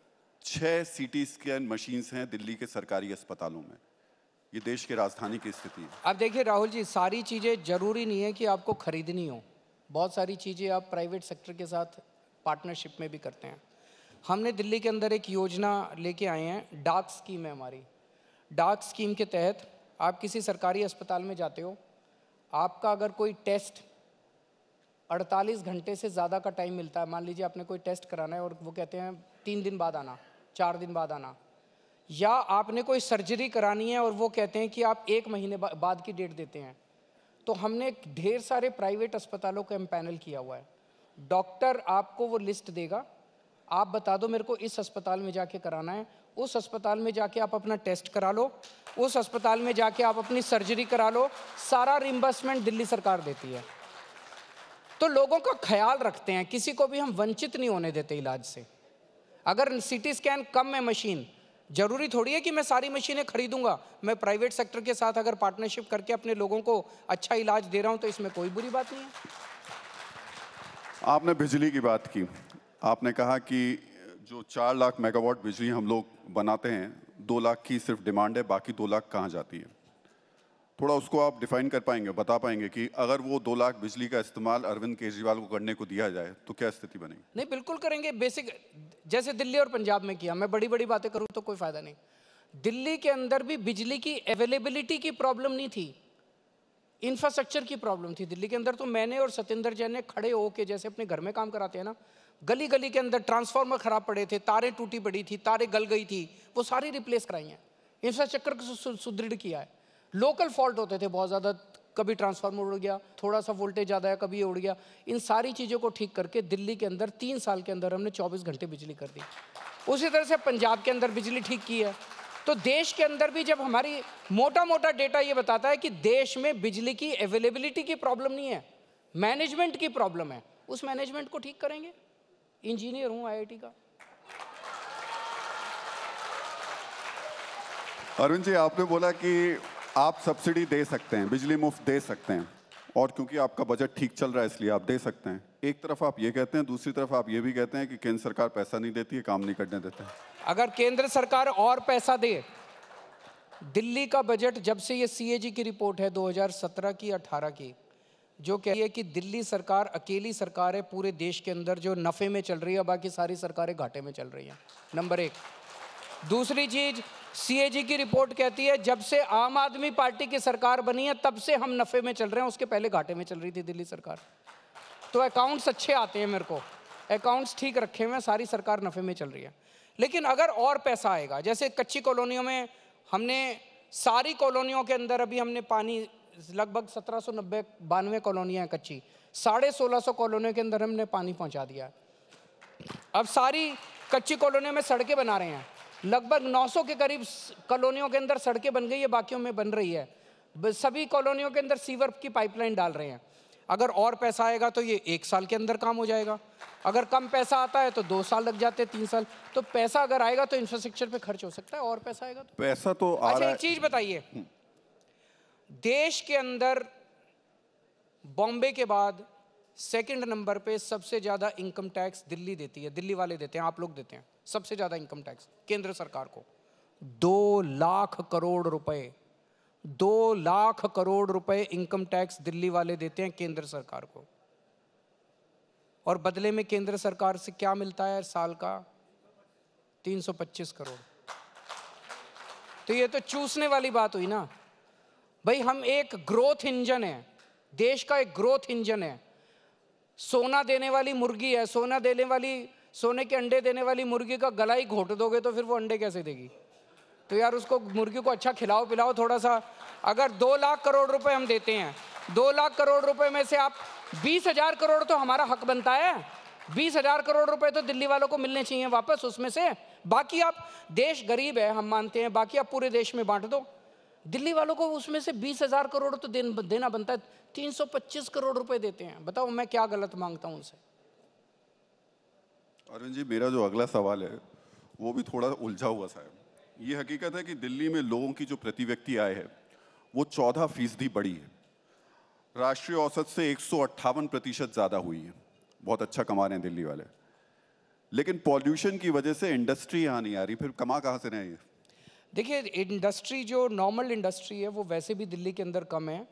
6 सीटी स्कैन मशीन्स हैं दिल्ली के सरकारी अस्पतालों में? ये देश की राजधानी की स्थिति है। अब देखिए राहुल जी, सारी चीज़ें जरूरी नहीं है कि आपको खरीदनी हो। बहुत सारी चीज़ें आप प्राइवेट सेक्टर के साथ पार्टनरशिप में भी करते हैं। हमने दिल्ली के अंदर एक योजना लेके आए हैं, डाक स्कीम है हमारी। डाक स्कीम के तहत आप किसी सरकारी अस्पताल में जाते हो, आपका अगर कोई टेस्ट 48 घंटे से ज़्यादा का टाइम मिलता है, मान लीजिए आपने कोई टेस्ट कराना है और वो कहते हैं 3 दिन बाद आना, 4 दिन बाद आना, या आपने कोई सर्जरी करानी है और वो कहते हैं कि आप 1 महीने बाद की डेट देते हैं, तो हमने ढेर सारे प्राइवेट अस्पतालों को एम्पैनल किया हुआ है। डॉक्टर आपको वो लिस्ट देगा, आप बता दो मेरे को इस अस्पताल में जाके कराना है, उस अस्पताल में जाके आप अपना टेस्ट करा लो, उस अस्पताल में जाके आप अपनी सर्जरी करा लो, सारा रिम्बर्समेंट दिल्ली सरकार देती है। तो लोगों का ख्याल रखते हैं, किसी को भी हम वंचित नहीं होने देते इलाज से। अगर सीटी स्कैन कम है मशीन, जरूरी थोड़ी है कि मैं सारी मशीनें खरीदूंगा। मैं प्राइवेट सेक्टर के साथ अगर पार्टनरशिप करके अपने लोगों को अच्छा इलाज दे रहा हूं तो इसमें कोई बुरी बात नहीं है। आपने बिजली की बात की, आपने कहा कि जो 4 लाख मेगावाट बिजली हम लोग बनाते हैं, 2 लाख की सिर्फ डिमांड है, बाकी 2 लाख कहाँ जाती है? थोड़ा उसको आप डिफाइन कर पाएंगे, बता पाएंगे कि अगर वो 2 लाख बिजली का इस्तेमाल अरविंद केजरीवाल को करने को दिया जाए तो क्या स्थिति बनेगी? नहीं, बिल्कुल करेंगे। बेसिक जैसे दिल्ली और पंजाब में किया। मैं बड़ी बड़ी बातें करूं तो कोई फायदा नहीं। दिल्ली के अंदर भी बिजली की अवेलेबिलिटी की प्रॉब्लम नहीं थी, इंफ्रास्ट्रक्चर की प्रॉब्लम थी। दिल्ली के अंदर तो मैंने और सतिंदर जैन ने खड़े होके, जैसे अपने घर में काम कराते हैं ना, गली गली के अंदर ट्रांसफार्मर खराब पड़े थे, तारें टूटी पड़ी थी, तारें गल गई थी, वो सारी रिप्लेस कराई हैं। इंफ्रास्ट्रक्चर को सुदृढ़ किया है। लोकल फॉल्ट होते थे बहुत ज़्यादा, कभी ट्रांसफार्मर उड़ गया, थोड़ा सा वोल्टेज ज़्यादा है, कभी ये उड़ गया। इन सारी चीज़ों को ठीक करके दिल्ली के अंदर 3 साल के अंदर हमने 24 घंटे बिजली कर दी। उसी तरह से पंजाब के अंदर बिजली ठीक की है। तो देश के अंदर भी जब हमारी मोटा मोटा डेटा ये बताता है कि देश में बिजली की अवेलेबिलिटी की प्रॉब्लम नहीं है, मैनेजमेंट की प्रॉब्लम है, उस मैनेजमेंट को ठीक करेंगे। इंजीनियर हूँ IIT का। अरविंद जी, आपने बोला कि आप सब्सिडी दे सकते हैं, बिजली मुफ्त दे सकते हैं, और क्योंकि आपका बजट ठीक चल रहा है इसलिए आप दे सकते हैं। एक तरफ आप ये कहते हैं, दूसरी तरफ आप ये भी कहते हैं कि केंद्र सरकार पैसा नहीं देती है, काम नहीं करने देते हैं। अगर केंद्र सरकार और पैसा दे, दिल्ली का बजट, जब से ये सीएजी की रिपोर्ट है 2017 की 18 की, जो कह रही है कि दिल्ली सरकार अकेली सरकार है पूरे देश के अंदर जो नफ़े में चल रही है, बाकी सारी सरकारें घाटे में चल रही हैं, नंबर एक। दूसरी चीज, सीएजी की रिपोर्ट कहती है जब से आम आदमी पार्टी की सरकार बनी है तब से हम नफ़े में चल रहे हैं, उसके पहले घाटे में चल रही थी दिल्ली सरकार। तो अकाउंट्स अच्छे आते हैं मेरे को, अकाउंट्स ठीक रखे हुए हैं, सारी सरकार नफ़े में चल रही है। लेकिन अगर और पैसा आएगा, जैसे कच्ची कॉलोनियों में हमने सारी कॉलोनियों के अंदर अभी हमने पानी, लगभग 1792 कॉलोनियाँ हैं कच्ची, 1650 कॉलोनियों के अंदर हमने पानी पहुँचा दिया है। अब सारी कच्ची कॉलोनियों में सड़कें बना रहे हैं, लगभग 900 के करीब कॉलोनियों के अंदर सड़कें बन गई है, बाकियों में बन रही है। सभी कॉलोनियों के अंदर सीवर की पाइपलाइन डाल रहे हैं। अगर और पैसा आएगा तो ये 1 साल के अंदर काम हो जाएगा, अगर कम पैसा आता है तो 2 साल लग जाते हैं, 3 साल। तो पैसा अगर आएगा तो इंफ्रास्ट्रक्चर पे खर्च हो सकता है, और पैसा आएगा तो पैसा तो आ अच्छा रहा एक चीज बताइए, देश के अंदर बॉम्बे के बाद सेकंड नंबर पे सबसे ज्यादा इनकम टैक्स दिल्ली देती है, दिल्ली वाले देते हैं, आप लोग देते हैं सबसे ज्यादा इनकम टैक्स केंद्र सरकार को। 2 लाख करोड़ रुपए, 2 लाख करोड़ रुपए इनकम टैक्स दिल्ली वाले देते हैं केंद्र सरकार को। और बदले में केंद्र सरकार से क्या मिलता है साल का? 325 करोड़। तो ये तो चूसने वाली बात हुई ना भाई। हम एक ग्रोथ इंजन है, देश का एक ग्रोथ इंजन है। सोना देने वाली मुर्गी है, सोने के अंडे देने वाली मुर्गी का गला ही घोट दोगे तो फिर वो अंडे कैसे देगी? तो यार उसको, मुर्गी को अच्छा खिलाओ पिलाओ थोड़ा सा। अगर 2 लाख करोड़ रुपए हम देते हैं, 2 लाख करोड़ रुपए में से आप 20,000 करोड़ तो हमारा हक बनता है, 20,000 करोड़ रुपए तो दिल्ली वालों को मिलने चाहिए वापस उसमें से। बाकी आप, देश गरीब है हम मानते हैं, बाकी आप पूरे देश में बांट दो। दिल्ली वालों को उसमें से 20,000 करोड़ तो देना बनता है, 325 करोड़ रुपए देते हैं। बताओ मैं क्या गलत मांगता हूं उनसे? अरविंद जी, मेरा जो अगला सवाल है वो भी थोड़ा उलझा हुआ सा है। ये हकीकत है कि दिल्ली में लोगों की जो प्रति व्यक्ति आय है वो 14% बढ़ी है, राष्ट्रीय औसत से 158% ज़्यादा हुई है। बहुत अच्छा कमा रहे हैं दिल्ली वाले, लेकिन पॉल्यूशन की वजह से इंडस्ट्री यहाँ नहीं आ रही, फिर कमा कहाँ से रहे हैं? देखिए, इंडस्ट्री जो नॉर्मल इंडस्ट्री है वो वैसे भी दिल्ली के अंदर कम है।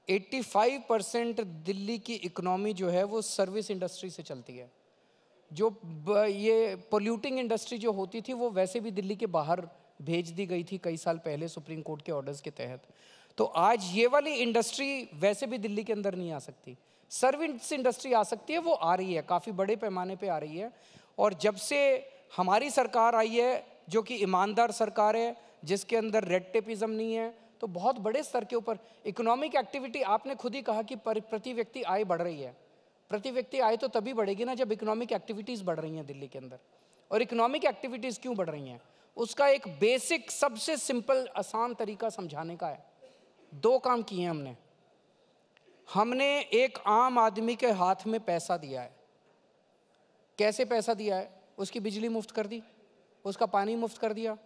85% दिल्ली की इकोनॉमी जो है वो सर्विस इंडस्ट्री से चलती है। जो ये पोल्यूटिंग इंडस्ट्री जो होती थी वो वैसे भी दिल्ली के बाहर भेज दी गई थी कई साल पहले सुप्रीम कोर्ट के ऑर्डर्स के तहत। तो आज ये वाली इंडस्ट्री वैसे भी दिल्ली के अंदर नहीं आ सकती। सर्विस इंडस्ट्री आ सकती है, वो आ रही है, काफ़ी बड़े पैमाने पे आ रही है। और जब से हमारी सरकार आई है जो कि ईमानदार सरकार है, जिसके अंदर रेड टेपिज्म नहीं है, तो बहुत बड़े स्तर के ऊपर इकोनॉमिक एक्टिविटी, आपने खुद ही कहा कि प्रति व्यक्ति आय बढ़ रही है। प्रति व्यक्ति आय तो तभी बढ़ेगी ना जब इकोनॉमिक एक्टिविटीज़ बढ़ रही हैं दिल्ली के अंदर। और इकोनॉमिक एक्टिविटीज़ क्यों बढ़ रही हैं, उसका एक बेसिक सबसे सिंपल आसान तरीका समझाने का है। 2 काम किए हैं हमने एक आम आदमी के हाथ में पैसा दिया है। कैसे पैसा दिया है? उसकी बिजली मुफ्त कर दी, उसका पानी मुफ्त कर दिया,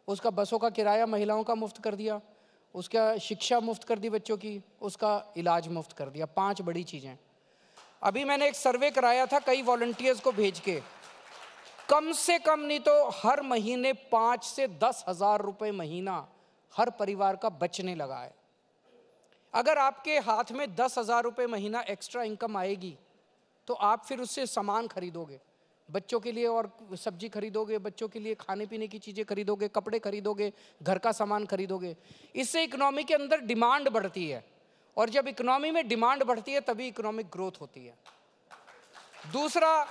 उसका बसों का किराया महिलाओं का मुफ्त कर दिया, उसका शिक्षा मुफ्त कर दी बच्चों की, उसका इलाज मुफ्त कर दिया। 5 बड़ी चीज़ें। अभी मैंने एक सर्वे कराया था कई वॉलंटियर्स को भेज के, कम से कम नहीं तो हर महीने 5 से 10 हज़ार रुपये महीना हर परिवार का बचने लगा है। अगर आपके हाथ में 10 हज़ार रुपये महीना एक्स्ट्रा इनकम आएगी तो आप फिर उससे सामान खरीदोगे, बच्चों के लिए और सब्जी खरीदोगे, बच्चों के लिए खाने पीने की चीज़ें खरीदोगे, कपड़े खरीदोगे, घर का सामान खरीदोगे। इससे इकोनॉमी के अंदर डिमांड बढ़ती है, और जब इकोनॉमी में डिमांड बढ़ती है तभी इकोनॉमिक ग्रोथ होती है। दूसरा,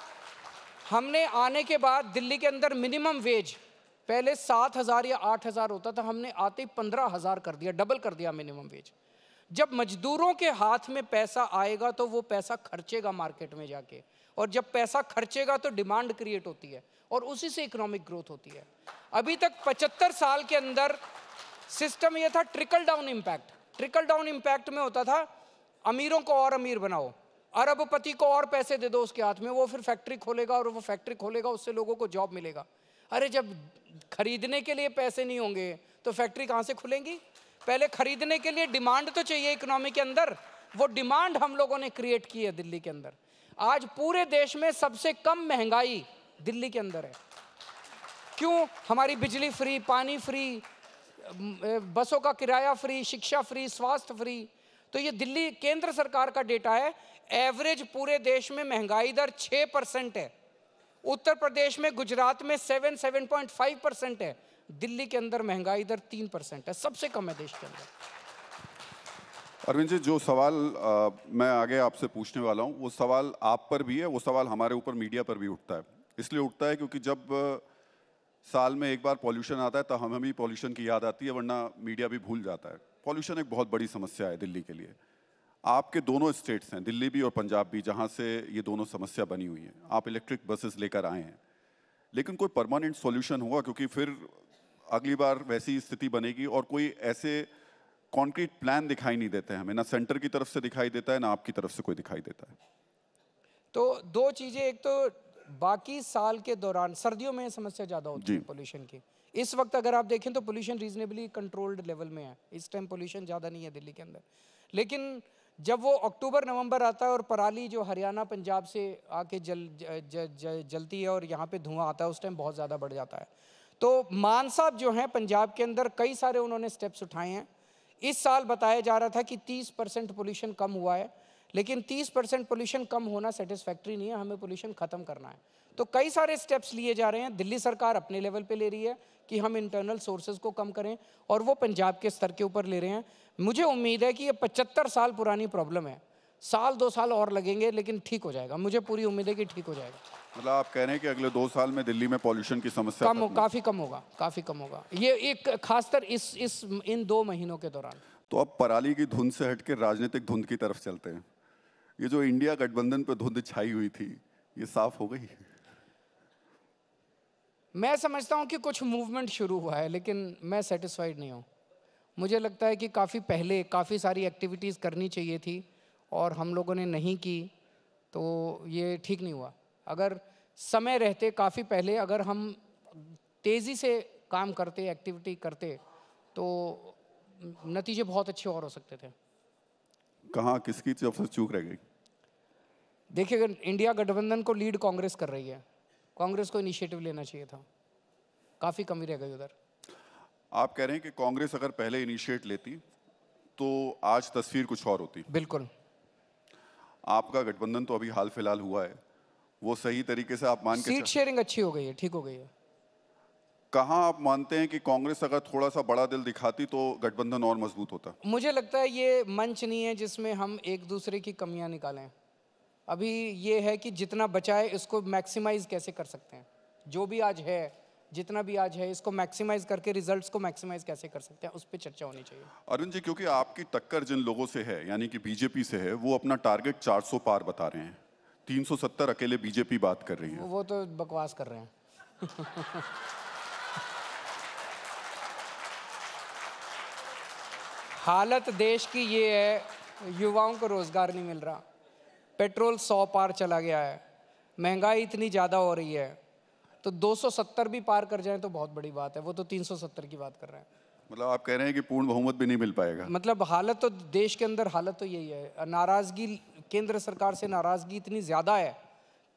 हमने आने के बाद दिल्ली के अंदर मिनिमम वेज पहले 7,000 या 8,000 होता था, हमने आते ही 15,000 कर दिया, डबल कर दिया मिनिमम वेज। जब मजदूरों के हाथ में पैसा आएगा तो वो पैसा खर्चेगा मार्केट में जाके, और जब पैसा खर्चेगा तो डिमांड क्रिएट होती है और उसी से इकोनॉमिक ग्रोथ होती है। अभी तक 75 साल के अंदर सिस्टम ये था trickle down impact. Trickle down impact में होता था अमीरों को और अमीर बनाओ, अरबपति को और पैसे दे दो उसके हाथ में, वो फिर फैक्ट्री खोलेगा और वो फैक्ट्री खोलेगा, उससे लोगों को जॉब मिलेगा। अरे जब खरीदने के लिए पैसे नहीं होंगे तो फैक्ट्री कहाँ से खुलेंगी? पहले खरीदने के लिए डिमांड तो चाहिए इकोनॉमी के अंदर, वो डिमांड हम लोगों ने क्रिएट की है दिल्ली के अंदर। आज पूरे देश में सबसे कम महंगाई दिल्ली के अंदर है। क्यों? हमारी बिजली फ्री, पानी फ्री, बसों का किराया फ्री, शिक्षा फ्री, स्वास्थ्य फ्री। तो ये दिल्ली केंद्र सरकार का डेटा है। एवरेज पूरे देश में महंगाई दर 6% है। उत्तर प्रदेश में, गुजरात में 7.5% है। दिल्ली के अंदर महंगाई दर 3% है, सबसे कम है देश के अंदर। अरविंद जी, जो सवाल मैं आगे आपसे पूछने वाला हूँ वो सवाल आप पर भी है, वो सवाल हमारे ऊपर मीडिया पर भी उठता है। इसलिए उठता है क्योंकि जब साल में एक बार पॉल्यूशन आता है तो हमें भी पॉल्यूशन की याद आती है, वरना मीडिया भी भूल जाता है। पॉल्यूशन एक बहुत बड़ी समस्या है दिल्ली के लिए। आपके दोनों स्टेट्स हैं, दिल्ली भी और पंजाब भी, जहाँ से ये दोनों समस्या बनी हुई है। आप इलेक्ट्रिक बसेस लेकर आए हैं, लेकिन कोई परमानेंट सॉल्यूशन होगा? क्योंकि फिर अगली बार वैसी स्थिति बनेगी और कोई ऐसे कॉन्क्रीट प्लान दिखाई नहीं देते हैं हमें, ना सेंटर की तरफ से दिखाई देता है, ना आपकी तरफ से कोई दिखाई देता है। तो दो चीजें, एक तो बाकी साल के दौरान सर्दियों में समस्या ज़्यादा होती है पोल्यूशन की। इस वक्त अगर आप देखें तो पोल्यूशन रीजनेबली कंट्रोल्ड लेवल में है। इस टाइम पोल्यूशन ज़्यादा नहीं है दिल्ली के अंदर। लेकिन जब वो अक्टूबर नवंबर आता है और पराली जो हरियाणा पंजाब से आके जलती है और यहाँ पे धुआं आता है, उस टाइम बहुत ज़्यादा बढ़ जाता है। तो मान साहब जो हैं पंजाब के अंदर, कई सारे उन्होंने स्टेप्स उठाए हैं। इस साल बताया जा रहा था कि 30% पोल्यूशन कम हुआ है, लेकिन 30% पोल्यूशन कम होना सेटिस्फैक्ट्री नहीं है, हमें पोल्यूशन ख़त्म करना है। तो कई सारे स्टेप्स लिए जा रहे हैं। दिल्ली सरकार अपने लेवल पे ले रही है कि हम इंटरनल सोर्सेज को कम करें, और वो पंजाब के स्तर के ऊपर ले रहे हैं। मुझे उम्मीद है कि ये 75 साल पुरानी प्रॉब्लम है, साल 2 साल और लगेंगे लेकिन ठीक हो जाएगा। मुझे पूरी उम्मीद है कि ठीक हो जाएगा। मतलब आप कह रहे हैं कि अगले 2 साल में दिल्ली में पॉल्यूशन की समस्या काफ़ी कम होगा, काफ़ी कम होगा। ये एक खासकर इन 2 महीनों के दौरान। तो अब पराली की धुंध से हटके राजनीतिक धुंध की तरफ चलते हैं। ये जो इंडिया गठबंधन पे धुंध छाई हुई थी, ये साफ हो गई? मैं समझता हूँ कि कुछ मूवमेंट शुरू हुआ है, लेकिन मैं सेटिस्फाइड नहीं हूँ। मुझे लगता है कि काफ़ी पहले काफ़ी सारी एक्टिविटीज़ करनी चाहिए थी और हम लोगों ने नहीं की, तो ये ठीक नहीं हुआ। अगर समय रहते, काफ़ी पहले अगर हम तेज़ी से काम करते, एक्टिविटी करते, तो नतीजे बहुत अच्छे और हो सकते थे। कहाँ, किसकी तरफ से चूक रह गई? देखिए, अगर इंडिया गठबंधन को लीड कांग्रेस कर रही है, कांग्रेस को इनिशिएटिव लेना चाहिए था। काफ़ी कमी रह गई उधर। आप कह रहे हैं कि कांग्रेस अगर पहले इनिशिएट लेती तो आज तस्वीर कुछ और होती। बिल्कुल। आपका गठबंधन तो अभी हाल फिलहाल हुआ है, वो सही तरीके से आप मान के सीट शेयरिंग अच्छी हो गई है, ठीक हो गई है। कहाँ आप मानते हैं कि कांग्रेस अगर थोड़ा सा बड़ा दिल दिखाती तो गठबंधन और मजबूत होता? मुझे लगता है ये मंच नहीं है जिसमें हम एक दूसरे की कमियां निकालें। अभी ये है कि जितना बचा है इसको मैक्सिमाइज कैसे कर सकते हैं। जो भी आज है, जितना भी आज है, इसको मैक्सिमाइज करके रिजल्ट्स को मैक्सिमाइज कैसे कर सकते हैं, उस पर चर्चा होनी चाहिए। अरुण जी, क्योंकि आपकी टक्कर जिन लोगों से है, यानी कि बीजेपी से है, वो अपना टारगेट 400 पार बता रहे हैं। 370 अकेले बीजेपी बात कर रही है। वो तो बकवास कर रहे हैं। हालत देश की ये है, युवाओं को रोजगार नहीं मिल रहा, पेट्रोल 100 पार चला गया है, महंगाई इतनी ज़्यादा हो रही है, तो 270 भी पार कर जाए तो बहुत बड़ी बात है। वो तो 370 की बात कर रहे हैं। मतलब आप कह रहे हैं कि पूर्ण बहुमत भी नहीं मिल पाएगा? मतलब हालत तो देश के अंदर, हालत तो यही है। नाराज़गी, केंद्र सरकार से नाराज़गी इतनी ज़्यादा है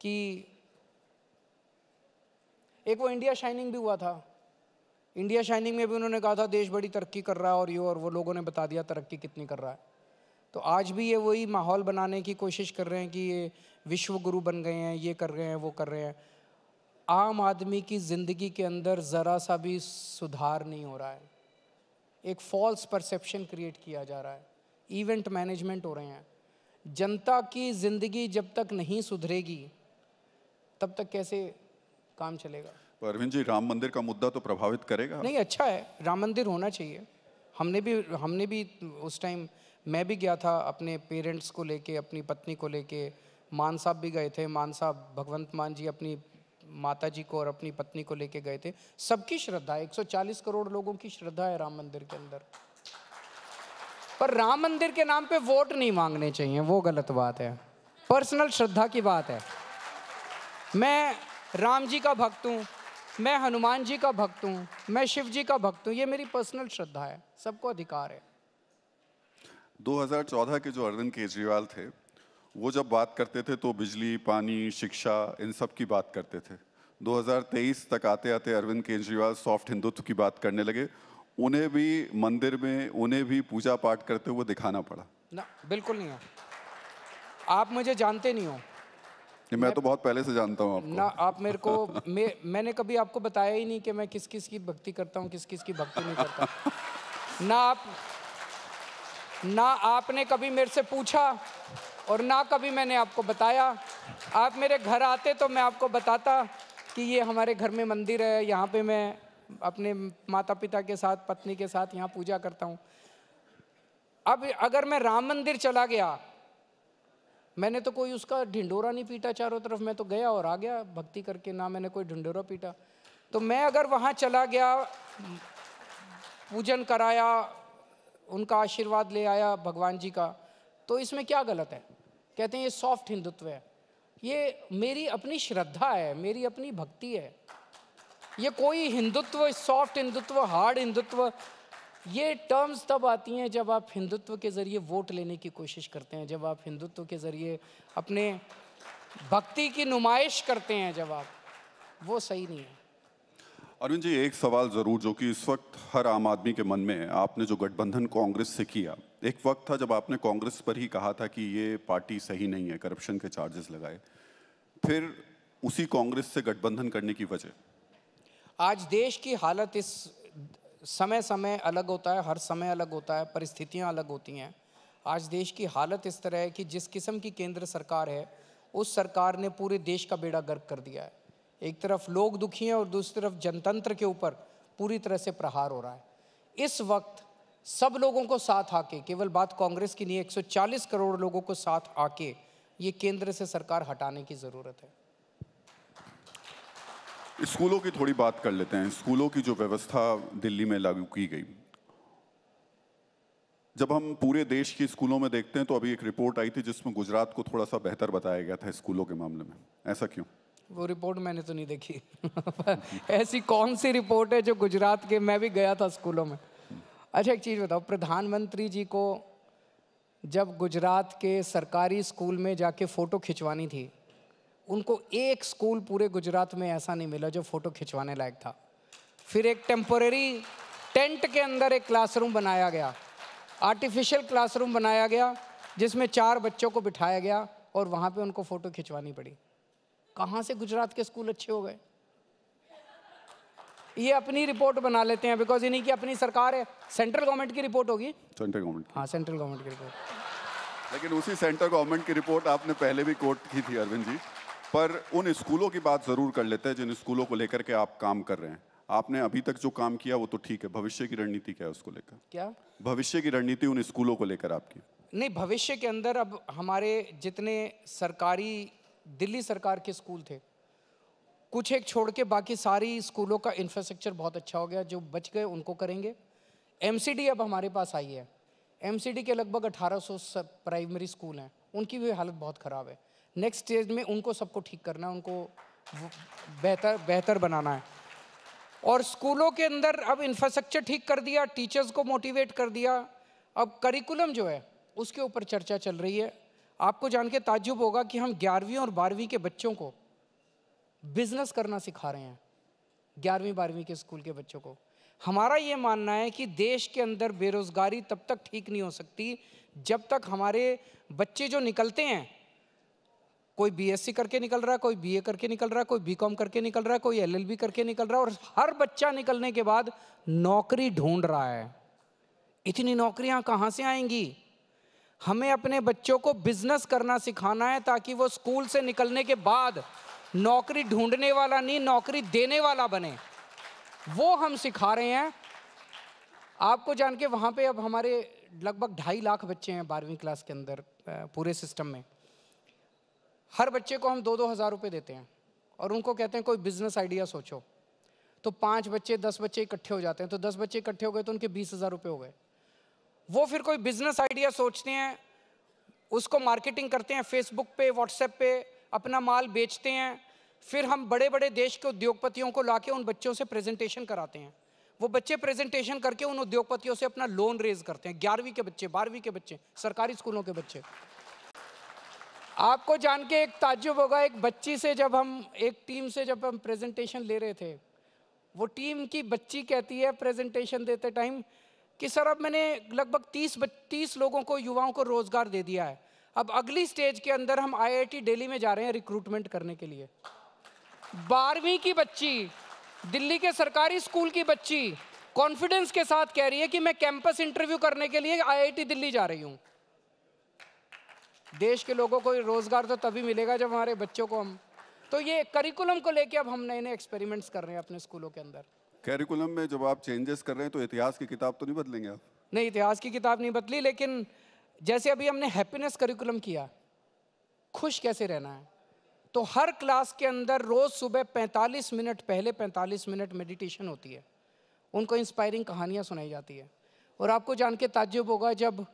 कि एक वो इंडिया शाइनिंग भी हुआ था। इंडिया शाइनिंग में भी उन्होंने कहा था देश बड़ी तरक्की कर रहा है, और ये और वो लोगों ने बता दिया तरक्की कितनी कर रहा है। तो आज भी ये वही माहौल बनाने की कोशिश कर रहे हैं कि ये विश्व गुरु बन गए हैं, ये कर रहे हैं, वो कर रहे हैं। आम आदमी की ज़िंदगी के अंदर ज़रा सा भी सुधार नहीं हो रहा है। एक फॉल्स परसेप्शन क्रिएट किया जा रहा है, इवेंट मैनेजमेंट हो रहे हैं। जनता की ज़िंदगी जब तक नहीं सुधरेगी तब तक कैसे काम चलेगा? अरविंद जी, राम मंदिर का मुद्दा तो प्रभावित करेगा? नहीं, अच्छा है, राम मंदिर होना चाहिए। हमने भी उस टाइम, मैं भी गया था अपने पेरेंट्स को लेके, अपनी पत्नी को लेके। मान साहब भी गए थे, मान साहब भगवंत मान जी अपनी माता जी को और अपनी पत्नी को लेके गए थे। सबकी श्रद्धा है, 140 करोड़ लोगों की श्रद्धा है राम मंदिर के अंदर। पर राम मंदिर के नाम पे वोट नहीं मांगने चाहिए, वो गलत बात है। पर्सनल श्रद्धा की बात है। मैं राम जी का भक्त हूँ, मैं हनुमान जी का भक्त हूँ, मैं शिव जी का भक्त हूँ, ये मेरी पर्सनल श्रद्धा है, सबको अधिकार है। 2014 के जो अरविंद केजरीवाल थे, वो जब बात करते थे तो बिजली, पानी, शिक्षा, इन सब की बात करते थे। 2023 तक आते आते अरविंद केजरीवाल सॉफ्ट हिंदुत्व की बात करने लगे। उन्हें भी मंदिर में, उन्हें भी पूजा पाठ करते हुए दिखाना पड़ा। ना, बिल्कुल नहीं है। आप मुझे जानते नहीं हो। मैं तो बहुत पहले से जानता हूँ ना, आपको। आप मेरे को मैंने कभी आपको बताया ही नहीं कि मैं किस किस की भक्ति करता हूँ, किस किस की भक्ति नहीं करता। ना आपने कभी मेरे से पूछा और ना कभी मैंने आपको बताया। आप मेरे घर आते तो मैं आपको बताता कि ये हमारे घर में मंदिर है, यहाँ पे मैं अपने माता पिता के साथ, पत्नी के साथ यहाँ पूजा करता हूँ। अब अगर मैं राम मंदिर चला गया, मैंने तो कोई उसका ढिंडोरा नहीं पीटा चारों तरफ, मैं तो गया और आ गया भक्ति करके, ना मैंने कोई ढिंडोरा पीटा। तो मैं अगर वहाँ चला गया, पूजन कराया, उनका आशीर्वाद ले आया भगवान जी का, तो इसमें क्या गलत है? कहते हैं ये सॉफ्ट हिंदुत्व है। ये मेरी अपनी श्रद्धा है, मेरी अपनी भक्ति है। ये कोई हिंदुत्व, सॉफ्ट हिंदुत्व, हार्ड हिंदुत्व, ये टर्म्स तब आती हैं जब आप हिंदुत्व के ज़रिए वोट लेने की कोशिश करते हैं, जब आप हिंदुत्व के ज़रिए अपने भक्ति की नुमाइश करते हैं, जब आप, वो सही नहीं है। अरविंद जी, एक सवाल जरूर जो कि इस वक्त हर आम आदमी के मन में है। आपने जो गठबंधन कांग्रेस से किया, एक वक्त था जब आपने कांग्रेस पर ही कहा था कि ये पार्टी सही नहीं है, करप्शन के चार्जेस लगाए, फिर उसी कांग्रेस से गठबंधन करने की वजह? आज देश की हालत इस समय समय अलग होता है, हर समय अलग होता है, परिस्थितियां अलग होती हैं। आज देश की हालत इस तरह है कि जिस किस्म की केंद्र सरकार है, उस सरकार ने पूरे देश का बेड़ा गर्क कर दिया है। एक तरफ लोग दुखी हैं और दूसरी तरफ जनतंत्र के ऊपर पूरी तरह से प्रहार हो रहा है। इस वक्त सब लोगों को साथ आके, केवल बात कांग्रेस की नहीं, 140 करोड़ लोगों को साथ आके ये केंद्र से सरकार हटाने की ज़रूरत है। स्कूलों की थोड़ी बात कर लेते हैं। स्कूलों की जो व्यवस्था दिल्ली में लागू की गई, जब हम पूरे देश की स्कूलों में देखते हैं तो अभी एक रिपोर्ट आई थी जिसमें गुजरात को थोड़ा सा बेहतर बताया गया था स्कूलों के मामले में। ऐसा क्यों? वो रिपोर्ट मैंने तो नहीं देखी। ऐसी कौन सी रिपोर्ट है जो गुजरात के, मैं भी गया था स्कूलों में। अच्छा, एक चीज़ बताओ, प्रधानमंत्री जी को जब गुजरात के सरकारी स्कूल में जाके फ़ोटो खिंचवानी थी, उनको एक स्कूल पूरे गुजरात में ऐसा नहीं मिला जो फ़ोटो खिंचवाने लायक था। फिर एक टेम्पोरेरी टेंट के अंदर एक क्लासरूम बनाया गया, आर्टिफिशियल क्लासरूम बनाया गया, जिसमें 4 बच्चों को बिठाया गया और वहाँ पे उनको फ़ोटो खिंचवानी पड़ी। कहाँ से गुजरात के स्कूल अच्छे हो गए? ये अपनी रिपोर्ट बना लेते हैं, बिकॉज इन्हीं की अपनी सरकार है। सेंट्रल गवर्नमेंट की रिपोर्ट होगी, सेंट्रल गवर्नमेंट। हाँ, सेंट्रल गवर्नमेंट की रिपोर्ट। लेकिन उसी सेंट्रल गवर्नमेंट की रिपोर्ट आपने पहले भी कोट की थी अरविंद जी। पर उन स्कूलों की बात जरूर कर लेते हैं जिन स्कूलों को लेकर के आप काम कर रहे हैं। आपने अभी तक जो काम किया वो तो ठीक है, भविष्य की रणनीति क्या है उसको लेकर? क्या भविष्य की रणनीति उन स्कूलों को लेकर आपकी? नहीं, भविष्य के अंदर अब हमारे जितने सरकारी दिल्ली सरकार के स्कूल थे, कुछ एक छोड़ के बाकी सारी स्कूलों का इंफ्रास्ट्रक्चर बहुत अच्छा हो गया। जो बच गए उनको करेंगे। एमसीडी अब हमारे पास आई है। एमसीडी के लगभग 1800 प्राइमरी स्कूल हैं, उनकी भी हालत बहुत ख़राब है। नेक्स्ट स्टेज में उनको सबको ठीक करना है, उनको बेहतर बनाना है। और स्कूलों के अंदर अब इंफ्रास्ट्रक्चर ठीक कर दिया, टीचर्स को मोटिवेट कर दिया। अब करिकुलम जो है उसके ऊपर चर्चा चल रही है। आपको जान के ताज्जुब होगा कि हम 11वीं और 12वीं के बच्चों को बिजनेस करना सिखा रहे हैं, 11वीं 12वीं के स्कूल के बच्चों को। हमारा ये मानना है कि देश के अंदर बेरोजगारी तब तक ठीक नहीं हो सकती जब तक हमारे बच्चे जो निकलते हैं, कोई बीएससी करके निकल रहा है, कोई बीए करके निकल रहा है, कोई बीकॉम करके निकल रहा है, कोई एलएलबी करके निकल रहा है, और हर बच्चा निकलने के बाद नौकरी ढूंढ रहा है। इतनी नौकरियां कहाँ से आएंगी? हमें अपने बच्चों को बिजनेस करना सिखाना है ताकि वो स्कूल से निकलने के बाद नौकरी ढूंढने वाला नहीं, नौकरी देने वाला बने। वो हम सिखा रहे हैं। आपको जान के वहाँ पे अब हमारे लगभग 2.5 लाख बच्चे हैं 12वीं क्लास के अंदर पूरे सिस्टम में। हर बच्चे को हम 2-2 हज़ार रुपये देते हैं और उनको कहते हैं कोई बिजनेस आइडिया सोचो। तो 5 बच्चे 10 बच्चे इकट्ठे हो जाते हैं, तो 10 बच्चे इकट्ठे हो गए तो उनके 20,000 रुपये हो गए। वो फिर कोई बिजनेस आइडिया सोचते हैं, उसको मार्केटिंग करते हैं, फेसबुक पे, व्हाट्सएप पे अपना माल बेचते हैं। फिर हम बड़े बड़े देश के उद्योगपतियों को लाके उन बच्चों से प्रेजेंटेशन कराते हैं। वो बच्चे प्रेजेंटेशन करके उन उद्योगपतियों से अपना लोन रेज करते हैं। 11वीं के बच्चे, 12वीं के बच्चे, सरकारी स्कूलों के बच्चे। आपको जान के एक ताज्जुब होगा, एक बच्ची से जब हम एक टीम से जब हम प्रेजेंटेशन ले रहे थे, वो टीम की बच्ची कहती है प्रेजेंटेशन देते टाइम कि सर अब मैंने लगभग 30 लोगों को, युवाओं को रोजगार दे दिया है, अब अगली स्टेज के अंदर हम IIT दिल्ली में जा रहे हैं रिक्रूटमेंट करने के लिए। 12वीं की बच्ची, दिल्ली के सरकारी स्कूल की बच्ची कॉन्फिडेंस के साथ कह रही है कि मैं कैंपस इंटरव्यू करने के लिए IIT दिल्ली जा रही हूं। देश के लोगों को रोजगार तो तभी मिलेगा जब हमारे बच्चों को हम, तो ये करिकुलम को लेके अब हम नए नए एक्सपेरिमेंट्स कर रहे हैं अपने स्कूलों के अंदर। करिकुलम में जब आप चेंजेस कर रहे हैं तो इतिहास की किताब तो नहीं बदलेंगे आप? नहीं, इतिहास की किताब नहीं बदली, लेकिन जैसे अभी हमने हैप्पीनेस करिकुलम किया, खुश कैसे रहना है, तो हर क्लास के अंदर रोज सुबह 45 मिनट पहले 45 मिनट मेडिटेशन होती है, उनको इंस्पायरिंग कहानियां सुनाई जाती है। और आपको जान के ताज्जुब होगा, जब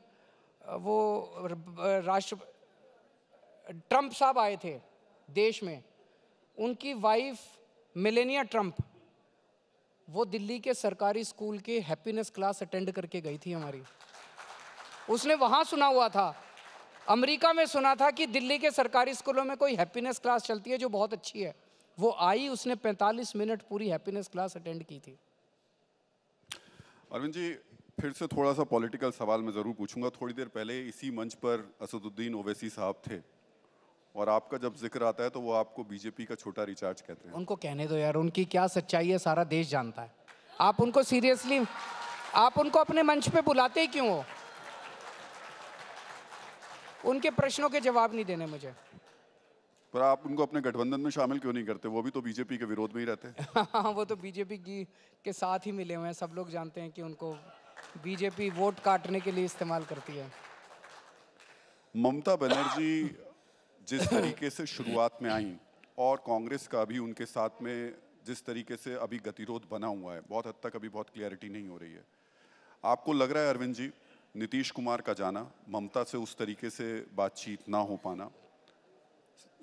वो ट्रंप साहब आए थे देश में, उनकी वाइफ मेलेनिया ट्रंप, वो दिल्ली के सरकारी स्कूल के हैप्पीनेस क्लास अटेंड करके गई थी हमारी। उसने वहाँ सुना हुआ था, अमेरिका में सुना था कि दिल्ली के सरकारी स्कूलों में कोई हैप्पीनेस क्लास चलती है जो बहुत अच्छी है। वो आई, उसने 45 मिनट पूरी हैप्पीनेस क्लास अटेंड की थी। अरविंद जी, फिर से थोड़ा सा पॉलिटिकल सवाल मैं ज़रूर पूछूंगा। थोड़ी देर पहले इसी मंच पर असदुद्दीन ओवैसी साहब थे और आपका जब जिक्र आता है तो वो आपको बीजेपी का छोटा रिचार्ज कहते हैं। उनको कहने दो यार, उनकी क्या सच्चाई है सारा देश जानता है। आप उनको सीरियसली, आप उनको अपने मंच पे बुलाते ही क्यों हो? उनके प्रश्नों के जवाब नहीं देने मुझे। पर आप उनको अपने गठबंधन में शामिल क्यों नहीं करते? वो भी तो बीजेपी के विरोध में ही रहते हैं। हाँ, वो तो बीजेपी के साथ ही मिले हुए हैं। सब लोग जानते हैं कि उनको बीजेपी वोट काटने के लिए इस्तेमाल करती है। ममता बनर्जी जिस तरीके से शुरुआत में आई और कांग्रेस का भी उनके साथ में जिस तरीके से अभी गतिरोध बना हुआ है, बहुत हद तक अभी बहुत क्लैरिटी नहीं हो रही है। आपको लग रहा है अरविंद जी, नीतीश कुमार का जाना, ममता से उस तरीके से बातचीत ना हो पाना,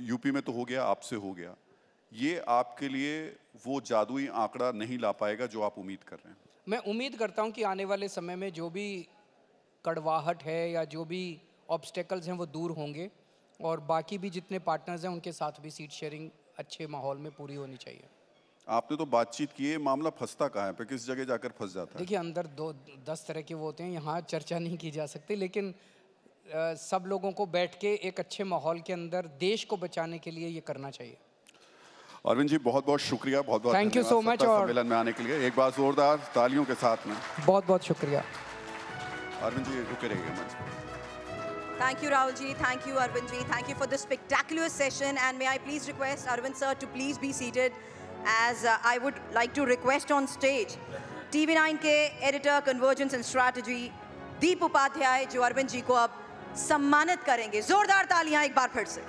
यूपी में तो हो गया, आपसे हो गया, ये आपके लिए वो जादुई आंकड़ा नहीं ला पाएगा जो आप उम्मीद कर रहे हैं? मैं उम्मीद करता हूं कि आने वाले समय में जो भी कड़वाहट है या जो भी ऑब्स्टेकल्स हैं वो दूर होंगे और बाकी भी जितने पार्टनर्स हैं उनके साथ भी सीट शेयरिंग अच्छे माहौल में पूरी होनी चाहिए। आपने तो बातचीत की है, मामला फंसता कहाँ है, पे किस जगह जाकर फंस जाता है? देखिए, अंदर 10 तरह के वो होते हैं, यहाँ चर्चा नहीं की जा सकती, लेकिन सब लोगों को बैठ के एक अच्छे माहौल के अंदर देश को बचाने के लिए ये करना चाहिए। अरविंद जी, बहुत बहुत शुक्रिया, बहुत बहुत थैंक यू सो मच। और सम्मेलन में आने के लिए एक बार जोरदार तालियों के साथ में बहुत बहुत शुक्रिया। अरविंद जी रुके रहिए मंच पर। Thank you, Rahul ji. Thank you, Arvind ji. Thank you for this spectacular session. And may I please request Arvind sir to please be seated, as I would like to request on stage TV9 के editor Convergence and Strategy दीप उपाध्याय, जो अरविंद जी को अब सम्मानित करेंगे। जोरदार तालियां एक बार फिर से।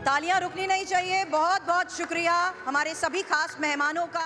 तालियां रुकनी नहीं चाहिए। बहुत बहुत शुक्रिया हमारे सभी खास मेहमानों का।